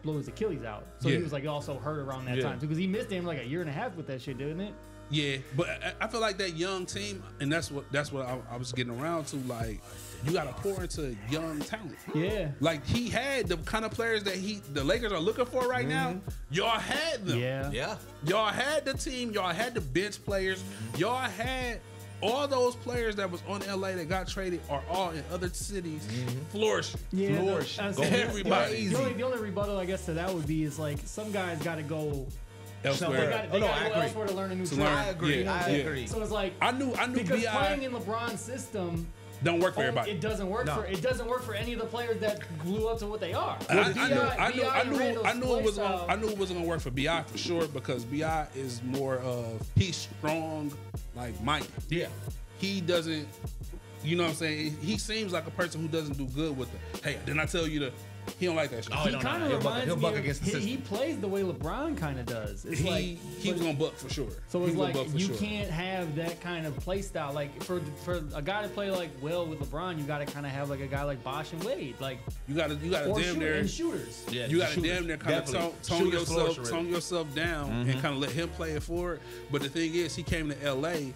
blew his Achilles out. So he was like also hurt around that time too, because he missed him like a year and a half with that shit, didn't it? Yeah, but I feel like that young team, and that's what I was getting around to. Like, you got to pour into young talent. Yeah. Like, he had the kind of players that the Lakers are looking for right now. Y'all had them. Yeah. Y'all had the team. Y'all had the bench players. Y'all had all those players that was on LA that got traded are all in other cities flourishing. Yeah. Flourishing. Go everybody. The only rebuttal, I guess, to that would be is like some guys got to go Elsewhere. They gotta go elsewhere to learn a new trade. I agree. Yeah. I agree. So it's like I knew because B.I. playing in LeBron's system don't work for everybody. It doesn't work for any of the players that blew up to what they are. I knew it wasn't gonna work for BI for sure because BI is more of he's strong, like Mike. Yeah. He doesn't. You know what I'm saying? He seems like a person who doesn't do good with the. Hey, didn't I tell you to? He don't like that shit. He kind of reminds he'll me buck of, against the system. he plays the way LeBron kind of does. It's he was gonna buck for sure. So it's like you can't have that kind of play style. Like for a guy to play like well with LeBron, you got to kind of have like a guy like Bosh and Wade. Like you got to damn near and shooters. Yeah, you got to damn near kind of tone yourself down and kind of let him play it forward. But the thing is, he came to LA.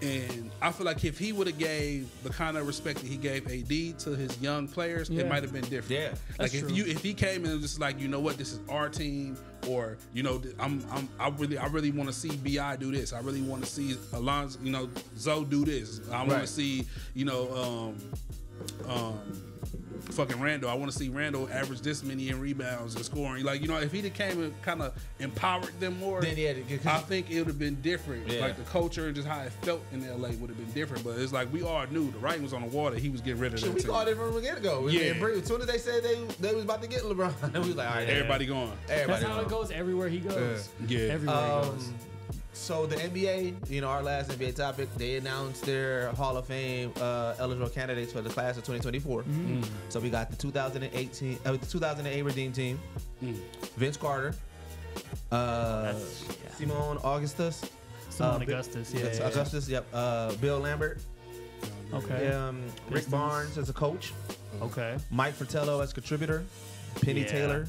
And I feel like if he would have gave the kind of respect that he gave AD to his young players, it might have been different. Yeah, like if he came in and was just like, you know what, this is our team, or you know, I really want to see Bi do this. I really want to see Alonzo, you know, Zoe do this. I want to see, you know, fucking Randall. I want to see Randall average this many in rebounds and scoring. Like, you know, if he came and kind of empowered them more, then I think it would have been different. Yeah. Like the culture and just how it felt in LA would have been different. But it's like we all knew the writing was on the wall that he was getting rid of that we team. called it from the get-go. Yeah. As soon as they said they was about to get LeBron, we was like, all right, everybody going. That's how it goes everywhere he goes. Yeah. Everywhere he goes. So the NBA, you know, our last NBA topic, they announced their Hall of Fame eligible candidates for the class of 2024. So we got the 2008 Redeem Team, Vince Carter, Simone Augustus, Augustus, Augustus, Bill Lambert, okay, Rick Barnes as a coach, okay, Mike Fratello as contributor, Penny Taylor,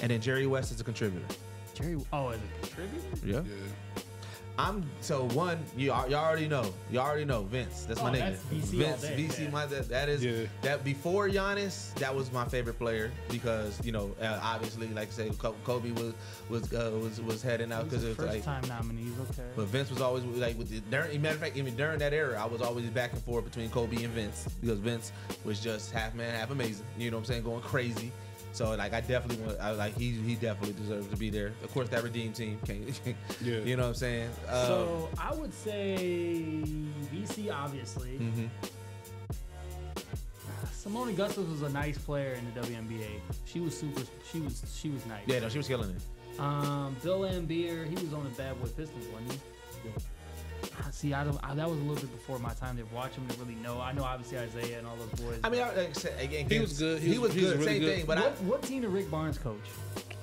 and then Jerry West as a contributor. As a contributor? Yeah. You already know Vince. That's my nigga. That's VC Vince, all day, VC. That is that before Giannis. That was my favorite player because you know obviously like I said Kobe was heading out because it was first time nominees. Okay. But Vince was always like matter of fact even during that era I was always back and forth between Kobe and Vince because Vince was just half man half amazing. You know what I'm saying, going crazy. So like I definitely he definitely deserves to be there. Of course that Redeem Team you know what I'm saying. So I would say VC obviously. Simone Augustus was a nice player in the WNBA. She was nice. Yeah, no, she was killing it. Bill Laimbeer, he was on the Bad Boy Pistons, wasn't he? Yeah. See, that was a little bit before my time to watch him to really know. I know obviously Isaiah and all those boys. I mean, like I said, again, he was good. He was good. Really same good. thing. But what team did Rick Barnes coach?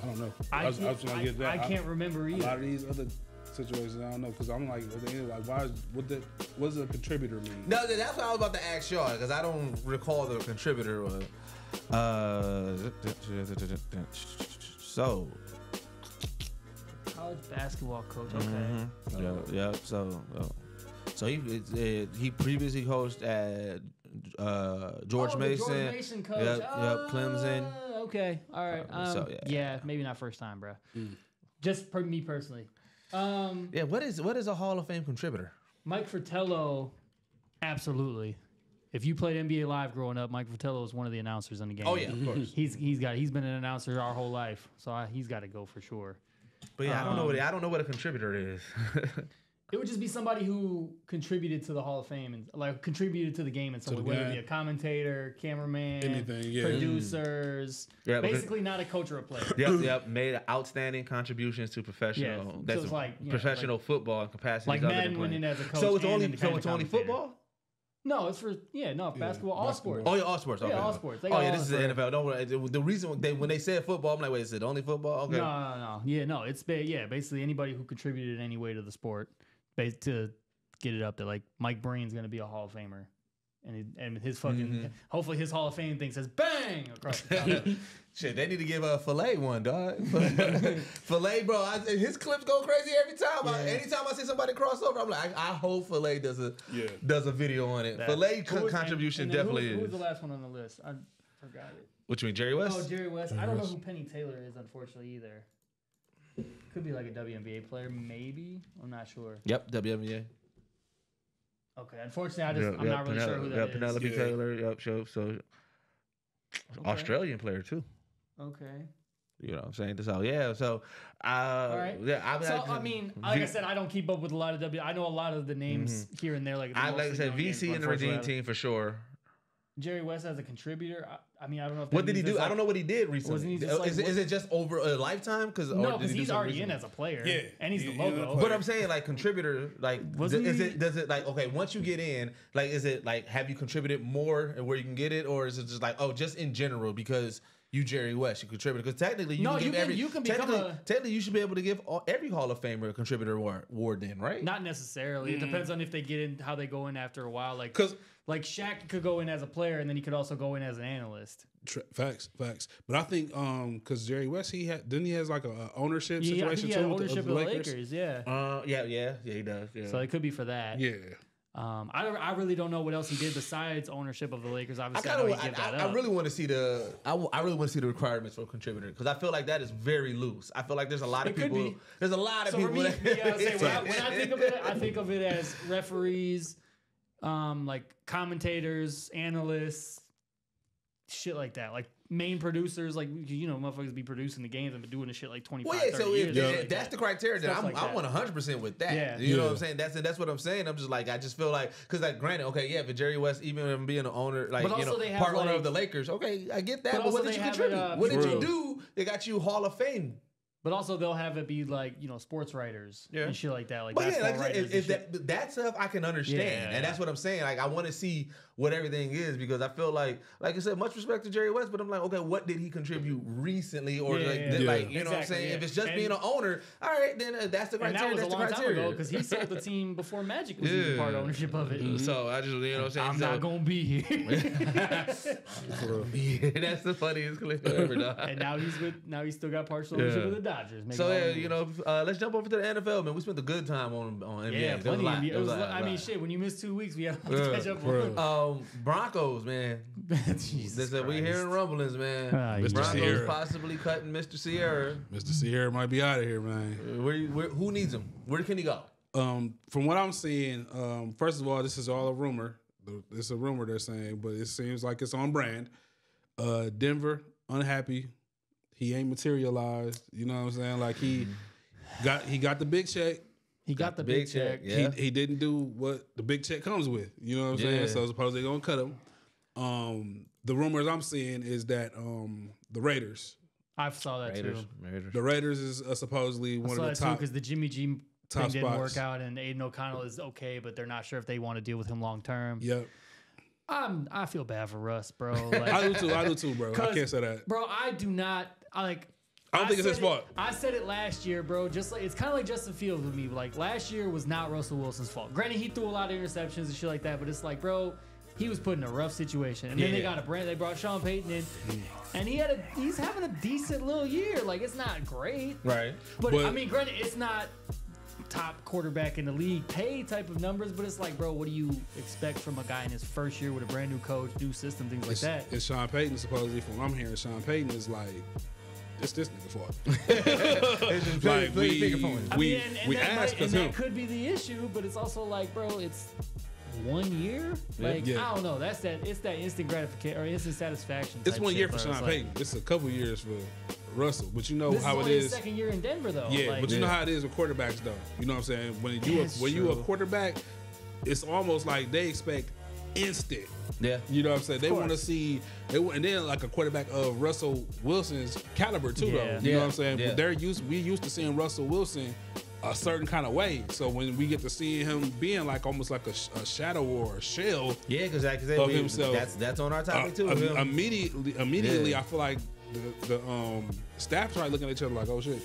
I don't know. I can't remember either. A lot of these other situations, I don't know, because I'm like, what does a contributor mean? No, that's what I was about to ask y'all because I don't recall the contributor. So. College basketball coach. Okay. Yeah. So he previously coached at George Mason. George Mason coach. Yep. Clemson. Okay. All right. Maybe not first time, bro. Just me personally. What is a Hall of Fame contributor? Mike Fratello, absolutely. If you played NBA Live growing up, Mike Fratello was one of the announcers in the game. Oh yeah, of course. He's been an announcer our whole life, so he's got to go for sure. But yeah, I don't know what a contributor is. It would just be somebody who contributed to the Hall of Fame and like contributed to the game in some way, whether it be a commentator, cameraman, anything, producers. Basically, not a coach or a player. Yep. Made outstanding contributions to professional. Yeah. That's so it's like professional football and capacity. Like Madden went in as a coach. So it's only football. No, it's for basketball, all sports. Oh yeah, all sports. Okay. Yeah, all sports. Oh yeah, this is the NFL. Don't worry. The reason when they said football, I'm like, wait, is it only football? Okay. No. Yeah, no. It's basically anybody who contributed in any way to the sport, to get it up there. Like Mike Breen's gonna be a Hall of Famer, and his fucking hopefully his Hall of Fame thing says bang across the top. Shit, they need to give a Filet one, dog. Filet, bro, his clips go crazy every time. Anytime I see somebody cross over, I'm like, I hope Filet does a video on it. Filet contribution definitely is. Who was the last one on the list? I forgot it. What you mean, Jerry West? Oh, Jerry West. I don't know who Penny Taylor is, unfortunately, either. Could be like a WNBA player, maybe. I'm not sure. Yep, WNBA. Okay, unfortunately, I'm not really sure who that is. Penelope Taylor. Yep, so Australian player too. Okay. You know what I'm saying? So yeah, so all right. Yeah, I mean, like I said, I don't keep up with a lot of I know a lot of the names here and there. Like I said, VC in the Redeem team for sure. Jerry West as a contributor. I mean, I don't know. What did he do? I don't know what he did recently. Is it just over a lifetime? No, because he's already in as a player. Yeah, and he's the logo. But I'm saying like contributor. Like, does it like okay? Once you get in, like, is it like have you contributed more and where you can get it, or is it just like just in general because you Jerry West, you contributed? Because technically, technically you should be able to give every Hall of Famer a contributor award then, right? Not necessarily. It depends on if they get in, how they go in after a while. Like Shaq could go in as a player, and then he could also go in as an analyst. Facts. But I think because Jerry West, he has like a ownership situation too. Ownership of the Lakers. Yeah, he does. Yeah. So it could be for that. Yeah. I really don't know what else he did besides ownership of the Lakers. Obviously, I really want to see the requirements for a contributor because I feel like that is very loose. I feel like there's a lot of people. There's a lot of people. For me, when I think of it, I think of it as referees, like commentators, analysts, shit like that. Like main producers, like motherfuckers be producing the games and been doing the shit like 25, 30 years. If that's the criteria, then I'm 100% with that. Yeah. You know what I'm saying? That's what I'm saying. I'm just like, I just feel like, because like granted, okay, but Jerry West, even him being an owner, like part owner of the Lakers, okay, I get that. But what did you contribute? What did you do? They got you Hall of Fame. But also they'll have it be like, sports writers and shit like that. Like that stuff I can understand. And that's what I'm saying. Like I want to see what everything is because I feel like I said, much respect to Jerry West, but I'm like, okay, what did he contribute recently? Or you know what I'm saying? If it's just being an owner, all right, then that's the criteria. And that was a long time ago because he sold the team before Magic was even part of ownership of it. So I just, you know what I'm saying? I'm not going to be here. That's the funniest clip ever, dog. And now he's still got partial ownership of the Dodgers. So let's jump over to the NFL, man. We spent a good time on NBA. Yeah, plenty of NBA. I mean, shit. When you miss 2 weeks, we have to catch up on. Broncos, man. Jesus Christ. We hearing rumblings, man. Mr. Broncos Sierra possibly cutting Mr. Sierra. Mr. Sierra might be out of here, man. Who needs him? Where can he go? From what I'm seeing, first of all, this is all a rumor. It's a rumor they're saying, but it seems like it's on brand. Denver, unhappy. He ain't materialized. You know what I'm saying? Like he got the big check. He got the big check. Yeah. He didn't do what the big check comes with. You know what I'm saying? So supposedly they're gonna cut him. The rumors I'm seeing is that the Raiders. I saw that too. The Raiders is supposedly one of the top. Because the Jimmy G thing didn't work out, and Aiden O'Connell is okay, but they're not sure if they want to deal with him long term. Yep. I feel bad for Russ, bro. Like, I do too, bro. I can't say that, bro. I do not. I don't think it's his fault. I said it last year, bro. Just like it's kind of like Justin Fields with me. Like last year was not Russell Wilson's fault. Granted, he threw a lot of interceptions and shit like that, but it's like, bro, he was put in a rough situation. And then they brought Sean Payton in, and he's having a decent little year. Like it's not great, right? But I mean, granted, it's not top quarterback in the league pay type of numbers, but it's like, bro, what do you expect from a guy in his first year with a brand new coach, new system, things like that? It's Sean Payton, supposedly, from what I'm hearing, Sean Payton is like, it's this nigga fault. Like we asked because that could be the issue, but it's also like, bro, it's 1 year. Like I don't know. It's that instant gratification or instant satisfaction. It's 1 year for Sean Payton. It's a couple years for Russell. But you know This how is it only his is. second year in Denver, though. Yeah, Like, but you know how it is with quarterbacks, though. You know what I'm saying? When you a quarterback, it's almost like they expect instant. Yeah. You know what I'm saying? They want to see, and then like a quarterback of Russell Wilson's caliber too, though. You know what I'm saying? Yeah. But we used to seeing Russell Wilson a certain kind of way. So when we get to see him being like almost like a shadow or a shell, Yeah, because of himself, that's on our topic too. immediately, I feel like the staff started looking at each other like, oh shit,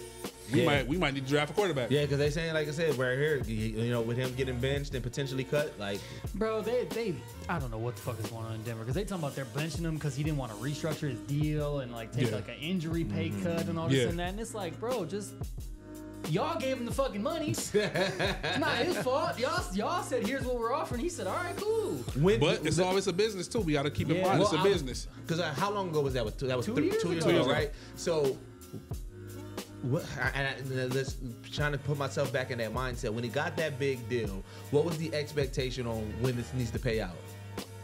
we might need to draft a quarterback. Yeah, because they saying, like I said, right here, you know, with him getting benched and potentially cut, like, bro, they I don't know what the fuck is going on in Denver because they talking about they're benching him because he didn't want to restructure his deal and like take like an injury pay cut and all this and that. And it's like, bro, just y'all gave him the fucking money. It's not his fault. Y'all said here's what we're offering. He said, all right, cool. But it's always a business too. We got to keep in mind it's a business. Because how long ago was that? That was 2 years 2 years ago, ago, right? So. Let's trying to put myself back in that mindset. When he got that big deal, what was the expectation on when this needs to pay out?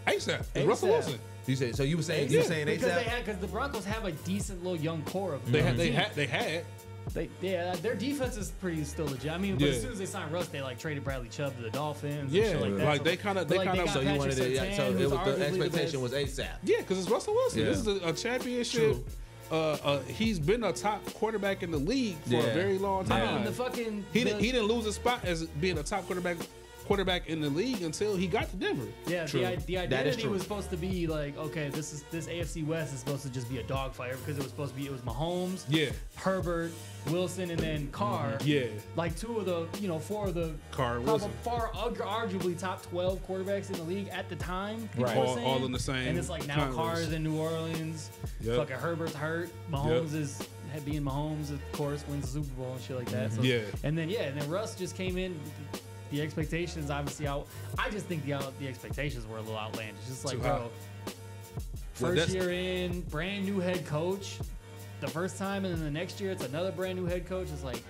ASAP. Russell Wilson. You said so. You were saying because the Broncos have a decent little young core of they had. Their defense is pretty still legit. I mean, but as soon as they signed Russ, they like traded Bradley Chubb to the Dolphins. Yeah, and shit like that. like they kind of. So you wanted to. So it was the expectation was ASAP. Yeah, because it's Russell Wilson. Yeah. This is a championship. He's been a top quarterback in the league for a very long time. I mean, he didn't lose his spot as being a top quarterback in the league until he got to Denver. Yeah, the identity was supposed to be like, okay, this AFC West is supposed to just be a dogfight because it was Mahomes, Herbert, Wilson, and then Carr. Yeah, like four of the Carr, Wilson, arguably top 12 quarterbacks in the league at the time. Right, all in the same. And it's like now Carr's in New Orleans. Fucking Herbert's hurt. Mahomes is being Mahomes, of course, wins the Super Bowl and shit like that. So, and then Russ just came in. The expectations obviously out. I just think the expectations were a little outlandish. It's like, bro, first year in, brand new head coach, the first time, and then the next year it's another brand new head coach. It's like,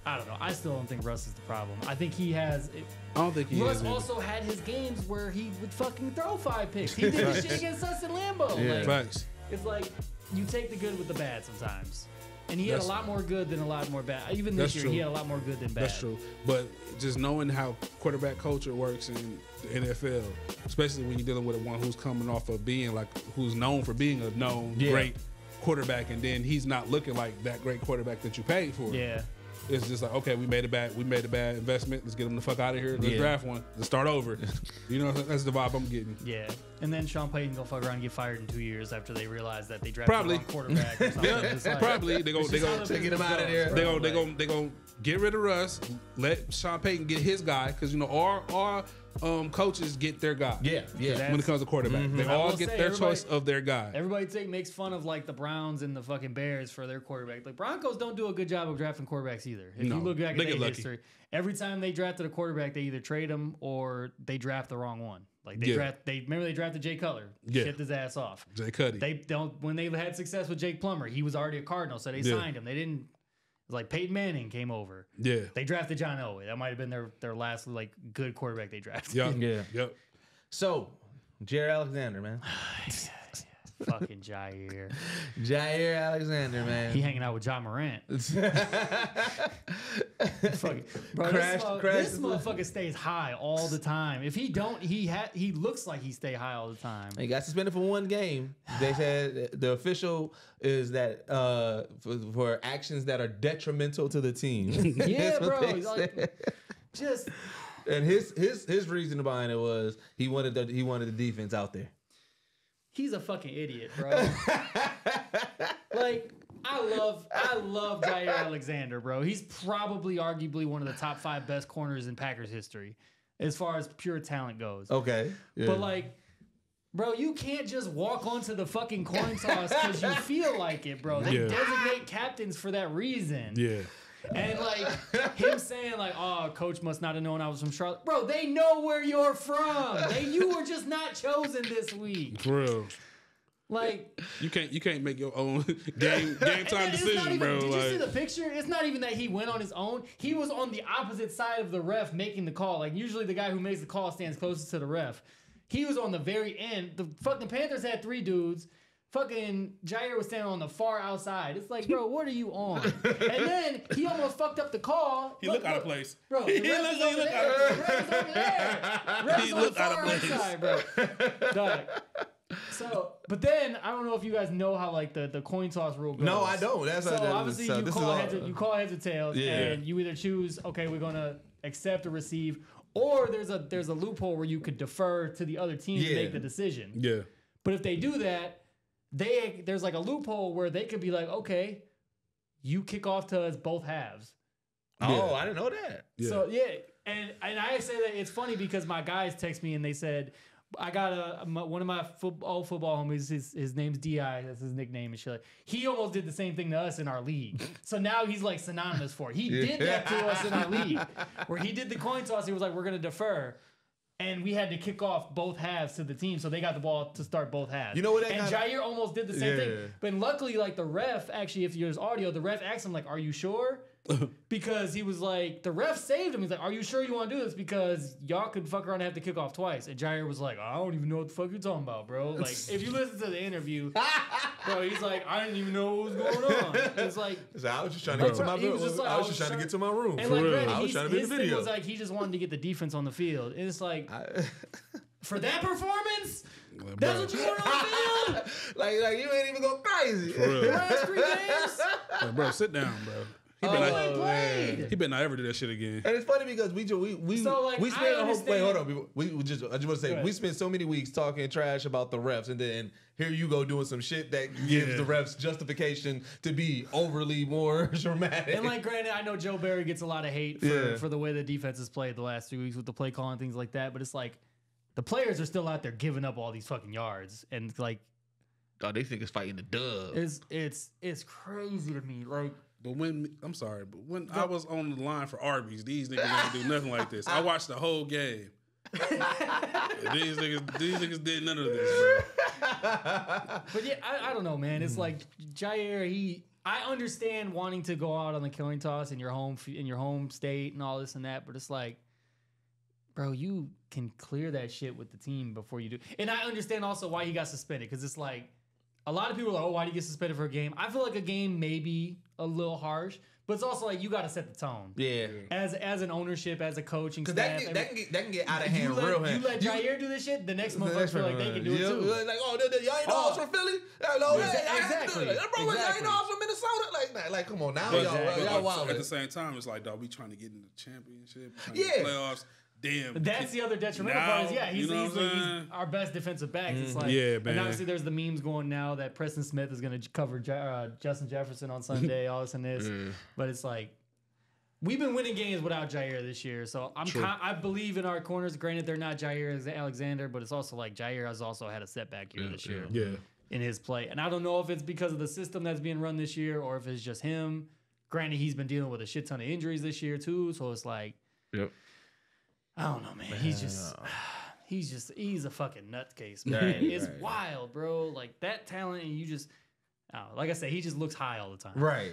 I don't know. I still don't think Russ is the problem. I think he has. I don't think he Russ also had his games where he would fucking throw 5 picks. He did this shit against us in Lambeau. Yeah. Facts. It's like you take the good with the bad sometimes. And he had a lot more good than a lot more bad. Even this year, he had a lot more good than bad. That's true. But just knowing how quarterback culture works in the NFL, especially when you're dealing with one who's coming off of being like, who's known for being a great quarterback, and then he's not looking like that great quarterback that you paid for. Yeah. It's just like, okay, we made a bad investment. Let's get him the fuck out of here. Let's draft one. Let's start over. You know, that's the vibe I'm getting. Yeah. And then Sean Payton gonna fuck around and get fired in 2 years after they realize that they drafted the wrong quarterback or something. Probably. They gonna get him out of there. They gonna get rid of Russ. Let Sean Payton get his guy, because you know our coaches get their guy. Yeah. When it comes to quarterback, they all get their choice of their guy. Everybody makes fun of like the Browns and the fucking Bears for their quarterback. Like Broncos don't do a good job of drafting quarterbacks either. If you look back at their history, every time they drafted a quarterback, they either trade him or they draft the wrong one. Like they drafted Jay Cutler, shipped his ass off. Jay Cuddy. They don't when they had success with Jake Plummer, he was already a Cardinal, so they signed him. They didn't. It was like Peyton Manning came over. Yeah. They drafted John Elway. That might have been their last like good quarterback they drafted. Yep. So, Jaire Alexander, man. Fucking Jaire. Jaire Alexander, man. He hanging out with John Morant. Fucking, bro, this motherfucker stays high all the time. If he don't, he looks like he stay high all the time. He got suspended for 1 game. They said the official is that for actions that are detrimental to the team. Yeah, bro. Like, just and his reason behind it was he wanted the defense out there. He's a fucking idiot, bro. Like, I love Jaire Alexander, bro. He's probably arguably one of the top 5 best corners in Packers history as far as pure talent goes. Okay. Yeah. But like, bro, you can't just walk onto the fucking coin toss because you feel like it, bro. They designate captains for that reason. Yeah. And like him saying like, "Oh, coach must not have known I was from Charlotte." Bro, they know where you're from. You were just not chosen this week. For real. Like you can't make your own game time decision, bro. Did you see the picture? It's not even that he went on his own. He was on the opposite side of the ref making the call. Like usually the guy who makes the call stands closest to the ref. He was on the very end. The fucking Panthers had 3 dudes. fucking Jaire was standing on the far outside. It's like, bro, what are you on? And then he almost fucked up the call. He looked out of place. Bro, the ref was over there. He looked out of place. Outside, bro. Dog. So, but then I don't know if you guys know how like the coin toss rule goes. No, I don't. That's so obviously you call heads or tails, and you either choose, okay, we're gonna accept or receive, or there's a loophole where you could defer to the other team to make the decision. Yeah. But if they do that, there's like a loophole where they could be like, okay, you kick off to us both halves. Oh, I didn't know that. Yeah. So and I say that it's funny because my guys text me and they said, I got one of my old football homies. His name's Di. That's his nickname and shit. He almost did the same thing to us in our league. So now he's like synonymous for it. He did that to us in our league, where he did the coin toss. He was like, "We're gonna defer," and we had to kick off both halves to the team, so they got the ball to start both halves. You know what? And Jaire almost did the same thing. But luckily, like the ref, actually, if there's audio, the ref asked him like, "Are you sure?" Because he was like, the ref saved him. He's like, "Are you sure you want to do this? Because y'all could fuck around and have to kick off twice." And Jaire was like, "I don't even know what the fuck you're talking about, bro." Like, if you listen to the interview, bro, he's like, "I didn't even know what was going on." It's like, I was just trying to get to my room. I was just trying to get to my room. And like, granted, I was trying to make a video. Thing was like, he just wanted to get the defense on the field. And it's like, for that performance, that's what you want on the field? like you ain't even go crazy. For real. Last 3 games? Like, bro, sit down, bro. He better not ever do that shit again. And it's funny because we spent a whole wait, hold on. I just want to say we spent so many weeks talking trash about the refs, and then here you go doing some shit that gives the refs justification to be overly more dramatic. And like, granted, I know Joe Barry gets a lot of hate for the way the defense has played the last 2 weeks with the play call and things like that, but it's like the players are still out there giving up all these fucking yards, and like, oh, they think it's fighting the dub. It's crazy to me, like. But when I was on the line for Arby's, these niggas didn't do nothing like this. I watched the whole game. These niggas did none of this, bro. But yeah, I don't know, man. It's like Jaire. I understand wanting to go out on the coin toss in your home state and all this and that, but it's like, bro, you can clear that shit with the team before you do. And I understand also why he got suspended, because it's like, a lot of people are like, "Oh, why do you get suspended for a game?" I feel like a game may be a little harsh, but it's also like you got to set the tone. Yeah. As an ownership, as a coaching staff, that can get out of hand real hand. You let Jaire do this shit, the next motherfucker feel like they can do it too. Like, oh, y'all ain't know I was from Philly? Exactly. Bro, y'all ain't know I was from Minnesota? Like, come on now, y'all wild. At the same time, it's like, dog, we trying to get in the championship, playoffs. Damn. That's the other detrimental part. Is he's our best defensive back. It's like, man. And obviously there's the memes going now that Preston Smith is going to cover Justin Jefferson on Sunday, all this and this. But it's like, we've been winning games without Jaire this year, so I believe in our corners. Granted, they're not Jaire Alexander, but it's also like Jaire has also had a setback year this year in his play. And I don't know if it's because of the system that's being run this year or if it's just him. Granted, he's been dealing with a shit ton of injuries this year too, so it's like, I don't know, man. He's a fucking nutcase, man. It's wild, bro. Like that talent, and you just, like I said, he just looks high all the time. Right.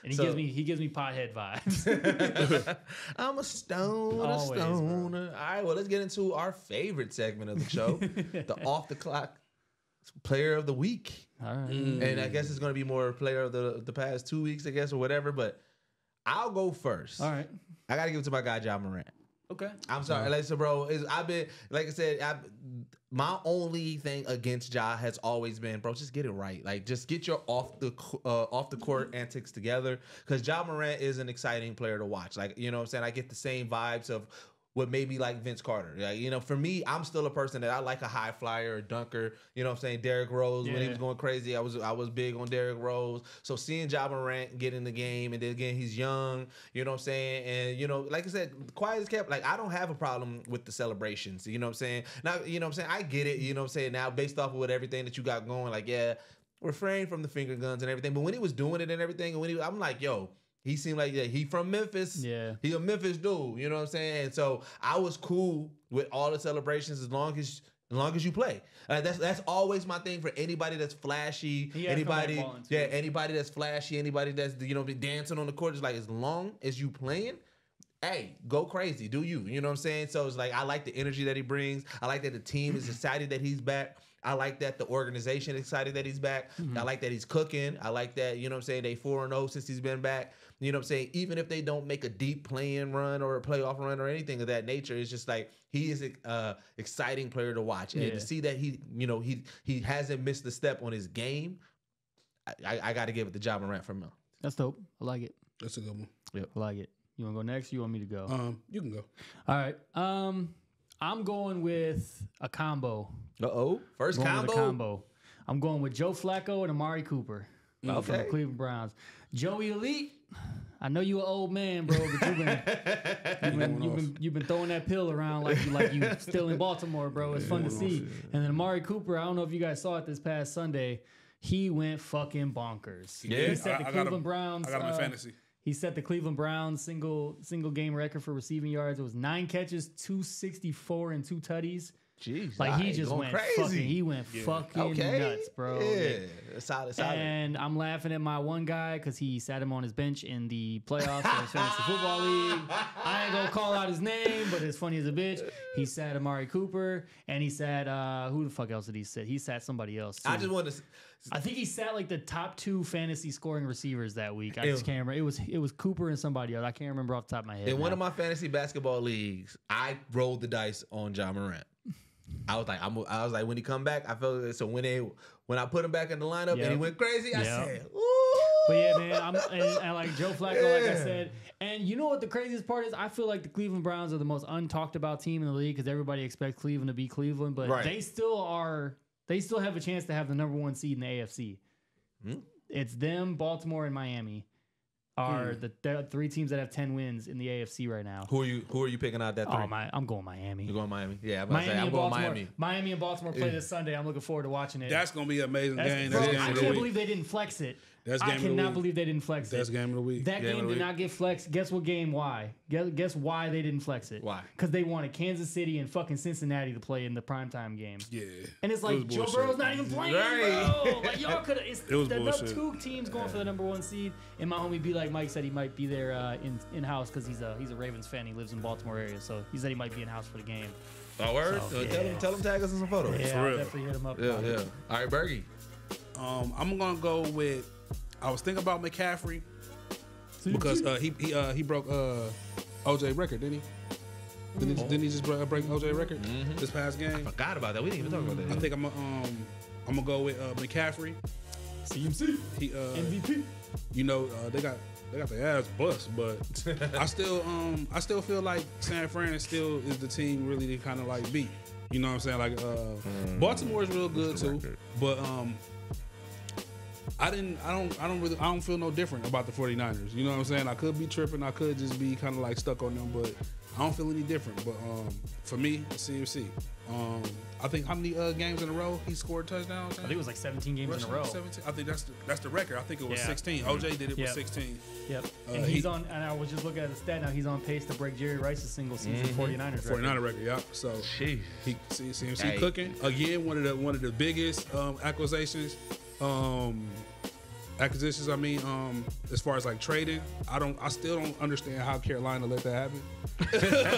And he gives me pothead vibes. I'm a stoner. All right, well, let's get into our favorite segment of the show, the off the clock player of the week. All right. And I guess it's going to be more player of the past 2 weeks, I guess, or whatever. But I'll go first. All right. I got to give it to my guy, Ja Morant. Okay. I'm sorry, like, so bro, I've been, like I said, my only thing against Ja has always been, bro, just get it right. Like, just get your off the court antics together, because Ja Morant is an exciting player to watch. Like, you know what I'm saying? I get the same vibes of what maybe like Vince Carter. Like, you know, for me, I'm still a person that I like a high flyer, a dunker. You know what I'm saying? Derrick Rose, when he was going crazy, I was big on Derrick Rose. So seeing Ja Morant get in the game, and then again, he's young, you know what I'm saying? And, you know, like I said, quiet as kept, like, I don't have a problem with the celebrations, you know what I'm saying? Now, you know what I'm saying? I get it, you know what I'm saying? Now, based off of what everything that you got going, like, refrain from the finger guns and everything. But when he was doing it and everything, and I'm like, yo, he seemed like he from Memphis. Yeah. He a Memphis dude, you know what I'm saying? And so I was cool with all the celebrations as long as you play. That's always my thing for anybody that's flashy, anybody that's flashy, anybody that's, you know, dancing on the court. Is like, as long as you playing, hey, go crazy, do you? You know what I'm saying? So it's like, I like the energy that he brings. I like that the team is excited that he's back. I like that the organization is excited that he's back. I like that he's cooking. I like that, you know what I'm saying, they 4-0 since he's been back. You know what I'm saying? Even if they don't make a deep playing run or a playoff run or anything of that nature, it's just like he is an exciting player to watch. And to see that he hasn't missed a step on his game, I got to give it to Ja Morant from him. That's dope. I like it. That's a good one. Yep. I like it. You want to go next? Or you want me to go? You can go. All right. I'm going with a combo. First combo. I'm going with Joe Flacco and Amari Cooper from the Cleveland Browns. Joey Elite. I know you an old man, bro, but you've been throwing that pill around like you still in Baltimore, bro. It's fun to see. And then Amari Cooper, I don't know if you guys saw it this past Sunday. He went fucking bonkers. Yeah, he set the Cleveland Browns. I got him in fantasy. He set the Cleveland Browns single game record for receiving yards. It was 9 catches, 264, and 2 tutties. Jeez, like he just went crazy. Fucking nuts, bro. Yeah, solid. And I'm laughing at my one guy because he sat him on his bench in the playoffs for the Fantasy Football League. I ain't gonna call out his name, but it's funny as a bitch. He sat Amari Cooper, and he sat who the fuck else did he sit? He sat somebody else too. I think he sat like the top 2 fantasy scoring receivers that week. I just can't remember. It was Cooper and somebody else. I can't remember off the top of my head. In one of my fantasy basketball leagues, I rolled the dice on Ja Morant. I was like, when he come back, I felt it. So when I put him back in the lineup and he went crazy, I said, ooh. But yeah, man, and like Joe Flacco, like I said. And you know what the craziest part is? I feel like the Cleveland Browns are the most untalked about team in the league because everybody expects Cleveland to be Cleveland, but they still have a chance to have the number 1 seed in the AFC. It's them, Baltimore, and Miami are the 3 teams that have 10 wins in the AFC right now. Who are you picking out that 3? I'm going Miami. You're going Miami? Yeah, I'm going Miami. Miami and Baltimore play this Sunday. I'm looking forward to watching it. That's going to be an amazing game. I can't believe they didn't flex it. I cannot believe they didn't flex it. That's game of the week. That game did not get flexed. Guess what game? Why? Guess why they didn't flex it? Why? Because they wanted Kansas City and fucking Cincinnati to play in the primetime game. Yeah. And it's like Joe Burrow's not even playing, bro. Like y'all could have. It's the 2 teams going for the number 1 seed. And my homie B like Mike said he might be there in house because he's a Ravens fan. He lives in Baltimore area, so he said he might be in house for the game. Oh, word? So, tell him tag us in some photos. Yeah, I'll definitely hit him up. Yeah. All right, Burgie. I'm gonna go with. I was thinking about McCaffrey because he broke OJ record, didn't he? Didn't he just break OJ record this past game? I forgot about that. We didn't even talk about that. I think I'm gonna go with McCaffrey. CMC. He MVP. You know they got their ass bust, but I still feel like San Fran still is the team really to kind of like beat. You know what I'm saying? Like Baltimore is real good too, but I don't feel no different about the 49ers. You know what I'm saying? I could be tripping. I could just be kind of like stuck on them, but I don't feel any different. But for me, it's CMC. I think how many games in a row he scored touchdowns? I think it was like 17 games in a row. 17? I think that's the record. I think it was 16. OJ did it with 16. Yep. And he's on. And I was just looking at the stat now. He's on pace to break Jerry Rice's single season 49ers record. 49er record. Yep. So CMC cooking again. One of the biggest acquisitions. Acquisitions. I mean, as far as like trading, I still don't understand how Carolina let that happen.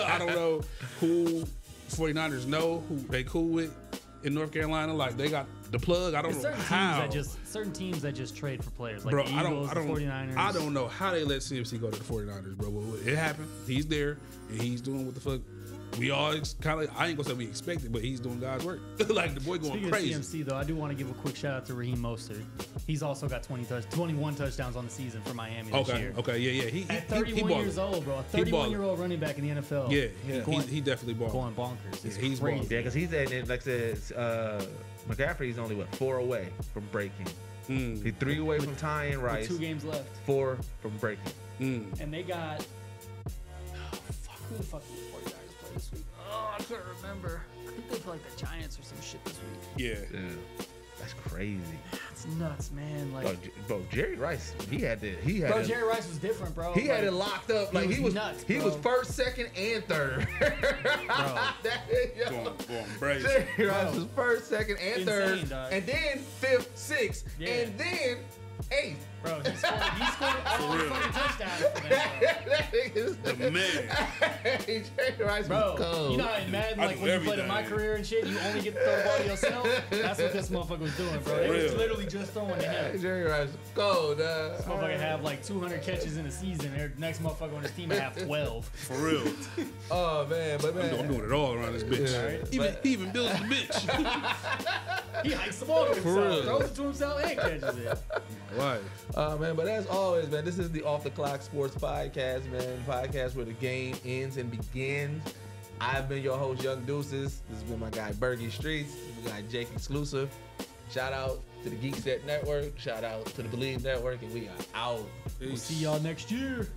I don't know who 49ers know who they cool with in North Carolina. Like they got the plug. I don't know how. Certain teams that just trade for players like bro, the Eagles, the 49ers. I don't know how they let CMC go to the 49ers, bro. But it happened. He's there and he's doing what the fuck. We all kind of, I ain't gonna say we expected, but he's doing God's work. Like the boy going Speaking crazy. Of CMC though, I do want to give a quick shout out to Raheem Mostert. He's also got 21 touchdowns on the season for Miami this year. Okay, yeah. At 31 years old, bro. A 31-year-old running back in the NFL. Yeah, he definitely balling. Going bonkers. It's he's crazy. Yeah, because he's at, like I said, McCaffrey's only 4 away from breaking. He's 3 away from tying Rice. 2 games left. 4 from breaking. And they got who the fuck did the 49ers play this week? Oh, I can't remember. I think they play like the Giants or some shit this week. Yeah. That's crazy. That's nuts, man. Like, bro, Jerry Rice, Jerry Rice was different, bro. He had it locked up. Like he was nuts. He was first, second, and third. Going crazy. Jerry Rice was first, second, and third, and then 5th, 6th, and then 8th. Bro, he scored all the fucking touchdowns for them, The man. Jerry Rice bro. was cold. You know how in Madden, I like do when you played in my everything. career and shit, you only get to throw the ball to yourself? That's what this motherfucker was doing, bro. They was real. literally just throwing to him. Jerry Rice was cold. This motherfucker have like 200 catches in a season. Their next motherfucker on his team would have 12. For real. Oh man, but man, I'm doing it all around this bitch. Yeah. He even builds the bitch. He hikes the ball to real. himself, throws it to himself, and catches it. Right. Man, but as always, man, this is the Off the Clock Sports Podcast, man. Podcast where the game ends and begins. I've been your host, Young Deuces. This has been my guy, Burgie Streetz. This is my guy, Jake Xclusive. Shout out to the Geekset Network. Shout out to the BLEAV Network, and we are out. We'll see y'all next year.